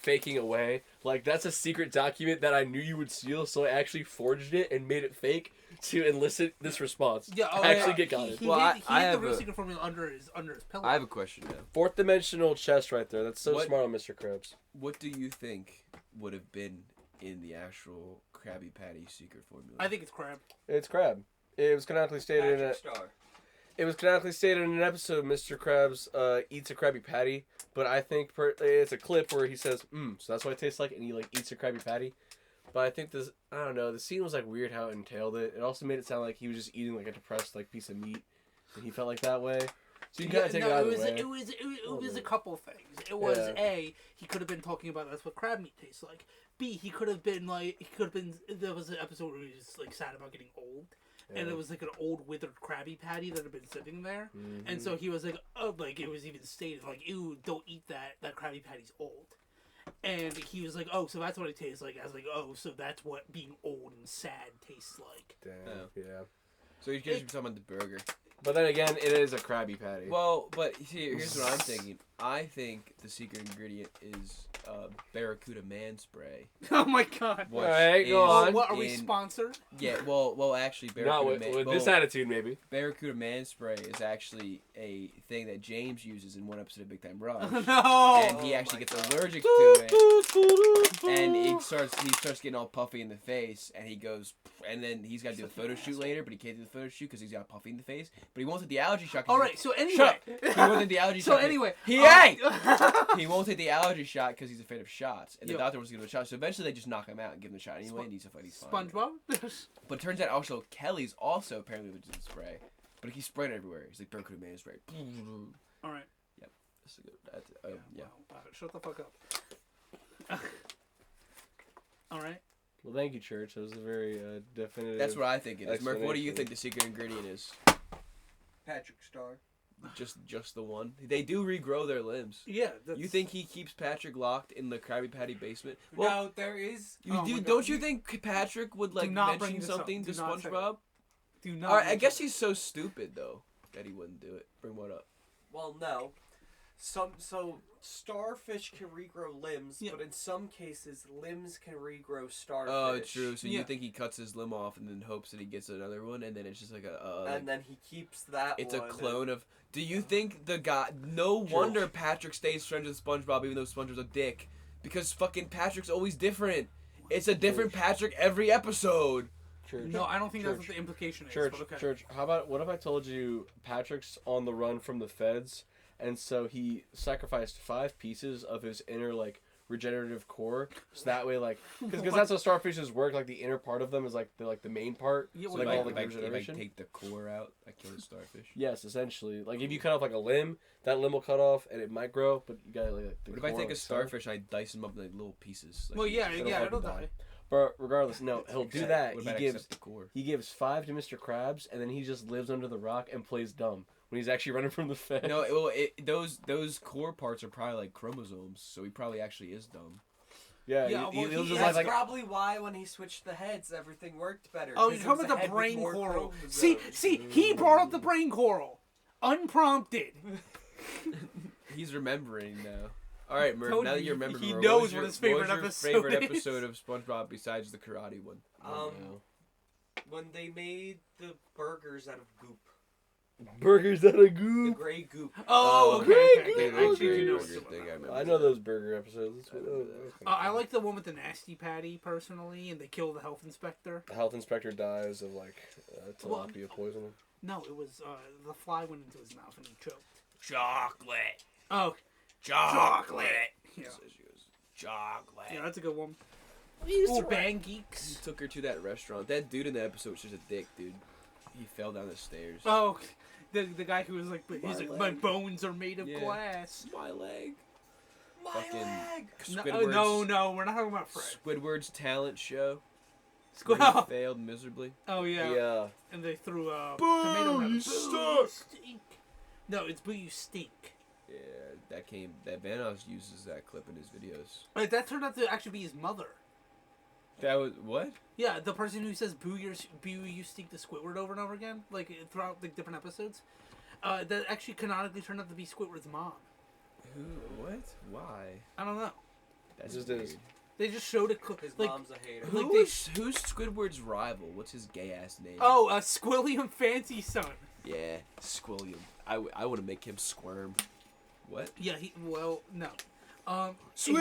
faking away. Like, that's a secret document that I knew you would steal, so I actually forged it and made it fake to elicit this response. Yeah, Actually get got it. He Well, hid, I the have real a- secret formula under his pillow. I have a question now. Fourth dimensional chest right there. That's so What- smart on Mr. Krabs. What do you think would have been in the actual Krabby Patty secret formula? I think it's crab. It's Crab. It was canonically stated in a... Patrick Star. It was canonically stated in an episode Mr. Krabs eats a Krabby Patty, but I think it's a clip where he says, so that's what it tastes like, and he, like, eats a Krabby Patty. But I think this, I don't know, the scene was, like, weird how it entailed it. It also made it sound like he was just eating, like, a depressed, like, piece of meat, and he felt like that way. So you can kind of take it either way. It was a couple things. It was A, he could have been talking about that's what crab meat tastes like. B, there was an episode where he was like sad about getting old. And it was like an old withered Krabby Patty that had been sitting there. Mm-hmm. And so he was like, oh, like it was even stated like, ew, don't eat that Krabby Patty's old. And he was like, oh, so that's what it tastes like. I was like, oh, so that's what being old and sad tastes like. Damn, Oh. yeah. So you guys be talking about the burger. But then again, it is a Krabby Patty. Well, but see, here's what I'm thinking. I think the secret ingredient is Barracuda Man Spray. Oh my god. Which Alright, go is on. What, are we in- sponsored? Yeah, well, actually, Not Barracuda with Man. this attitude, maybe. Barracuda Man Spray is actually a thing that James uses in one episode of Big Time Rush. No. And he actually gets allergic to it, and he starts getting all puffy in the face, and he goes, and then he's got to do a photo shoot later, but he can't do the photo shoot because he's got puffy in the face. But he won't take the allergy shot. 'cause All he's- right. So anyway. Shut up. He won't take the allergy So shot. anyway, he he won't take the allergy shot because he's afraid of shots, and the Yo. doctor wants to give him a shot. So eventually, they just knock him out and give him the shot anyway, and he's fine. SpongeBob. But it turns out also Kelly's also apparently allergic to the spray, but he sprayed it everywhere. He's like Barracuda Man Spray. All right. That's a good. That's, yeah. Wow, shut the fuck up. All right. Well, thank you, Church. That was a very definitive... That's what I think it is. Murph, what do you explanation. think the secret ingredient is? Patrick Star. Just the one. They do regrow their limbs. Yeah. That's... You think he keeps Patrick locked in the Krabby Patty basement? No, there is. You Oh do. my God. Don't you think Patrick would like not bring mention this up. something to Do not say it. SpongeBob? Do not. All right, I mention guess it. he's so stupid though that he wouldn't do it. Bring what up? Well, no. So starfish can regrow limbs, Yeah. but in some cases, limbs can regrow starfish. Oh, true. So Yeah. you think he cuts his limb off and then hopes that he gets another one, and then it's just like And then he keeps that. it's a one, clone of. Do you think the guy? No wonder Patrick stays friends with SpongeBob, even though SpongeBob's a dick, because fucking Patrick's always different. It's a different Patrick every episode. Church. No, I don't think that's Church. what the implication is. Church, but okay. Church, what if I told you Patrick's on the run from the feds, and so he sacrificed 5 pieces of his inner, like, regenerative core, so that way like because that's how starfishes work. Like the inner part of them is like the main part. Yeah, so well, like all If the I regeneration. take the core out, I kill the starfish. Yes, essentially. Like if you cut off like a limb, that limb will cut off and it might grow, but you gotta like. The What if I core take a itself. starfish, I dice him up in like little pieces? Like, Well, yeah, It'll yeah, fucking it'll die. die. But regardless, no, he'll do Except- that. What He about gives except the core? 5 to Mr. Krabs, and then he just lives under the rock and plays dumb when he's actually running from the feds. No, well, those core parts are probably like chromosomes, so he probably actually is dumb. yeah, Yeah, well, he'll he- just That's like probably why when he switched the heads, everything worked better. Oh, 'cause you're it talking was about a the head with brain more coral. chromosomes. See, he brought up the brain coral, unprompted. He's remembering now. All right, Murph. Told Now that you, you're remembering, he Murph, knows what was what your, his favorite what was your episode favorite is. episode of SpongeBob besides the karate one? When they made the burgers out of goop, burgers out of the goop. gray goop. Oh, okay. great, okay, great, okay. I actually great, do know great, what you're talking about. I know those burger episodes. I like the one with the nasty patty personally, and they kill the health inspector. The health inspector dies of like Well, tilapia poisoning. No, it was the fly went into his mouth and he choked. Chocolate. Oh, Chocolate. yeah, Chocolate. yeah, that's a good one. Ooh, Bang Geeks. He took her to that restaurant. That dude in the episode was just a dick, dude. He fell down the stairs. Oh, the guy who was like, he's like, my leg. bones are made of Yeah. glass. My leg. My Fucking leg. Squidward's, No, we're not talking about Fred. Squidward's talent show. Squid. where he failed miserably. Oh yeah. Yeah. And they threw you tomato. Boo, suck. stink. No, it's boo, you stink. Yeah, that Vanos uses that clip in his videos. Like, that turned out to actually be his mother. That was what? Yeah, the person who says boo, you stink to Squidward over and over again, like throughout the different episodes. That actually canonically turned out to be Squidward's mom. Who? What? Why? I don't know. That's Just weird. is. They just showed a clip. His Like, mom's a hater. Like Who's Squidward's rival? What's his gay ass name? oh, Squilliam Fancy Son. Yeah, Squilliam. I want to make him squirm. What? Yeah, no. Sweet,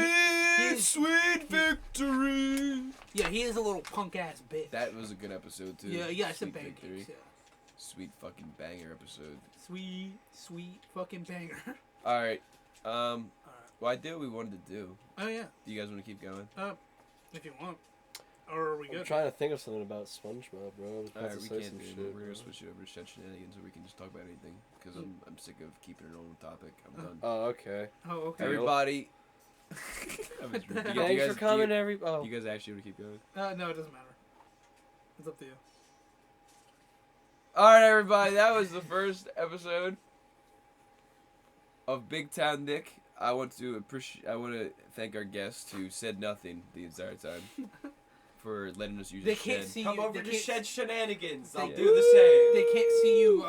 he's- sweet victory. Yeah, he is a little punk ass bitch. That was a good episode too. yeah, it's a Sweet bang Victory. geeks, yeah. Sweet fucking banger episode. Sweet fucking banger. All right. Well, I did what we wanted to do. Oh yeah, Do you guys want to keep going? if you want. Or are we I'm good? trying to think of something about SpongeBob, bro. I'm All about right, to we say can't some do it. shit, We're bro. gonna switch it over to shenanigans, so we can just talk about anything. Because I'm sick of keeping it on topic. I'm done. Oh, okay. Oh, okay. Everybody. Thanks for coming, You guys actually want to keep going? No, it doesn't matter. It's up to you. All right, everybody. That was the first episode of Big Town Nick. I want to thank our guest who said nothing the entire time for letting us use They his can't shed. see Come you. over they to can't, Shed Shenanigans. I'll they- do the same. They can't see you.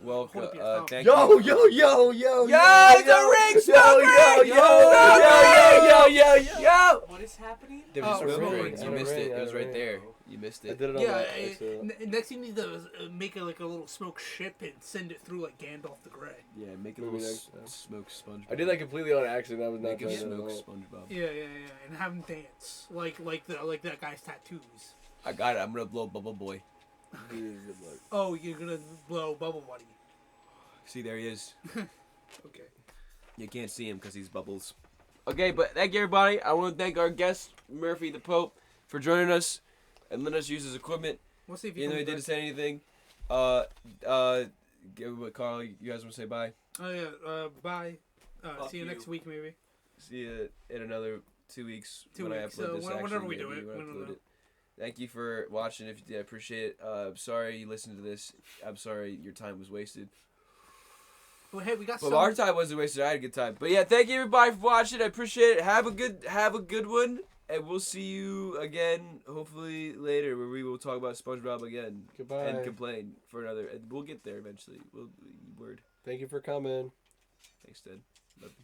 Well, hold up your thumb. thank Yo, you. yo, yo, yo, Yo, the ring's yo, yo, yo, yo, yo. What is happening? There was Oh, a smoke ring. rings. You On a missed ring, it. It on was a right ring. there. You missed I it. did it on Yeah, that. next thing you need to do is make it like a little smoke ship and send it through like Gandalf the Grey. Yeah, make a Maybe little next time. smoke SpongeBob. I did that completely on accident. I was not Make him trying to do smoke that. SpongeBob. Yeah, and have him dance like that guy's tattoos. I got it. I'm gonna blow Bubble Boy. Oh, you're gonna blow Bubble Buddy. See, there he is. Okay. You can't see him because he's bubbles. Okay, but thank you, everybody. I want to thank our guest, Murphy the Pope, for joining us and letting us use his equipment. We'll see if you Even though he can. didn't say anything. Carl, you guys want to say bye? Oh yeah. Bye. Fuck See you you. next week maybe. See you in another 2 weeks 2 when weeks, I upload this. whenever actually, we do maybe it, when I we don't upload know. it. Thank you for watching. If you did, I appreciate it. I'm sorry you listened to this. I'm sorry your time was wasted. Well, hey, we got But some. our time wasn't wasted. I had a good time. But yeah, thank you everybody for watching. I appreciate it. Have a good one, and we'll see you again hopefully later, where we will talk about SpongeBob again Goodbye. and complain for another. And we'll get there eventually. Word. Thank you for coming. Thanks, Ted. Love you.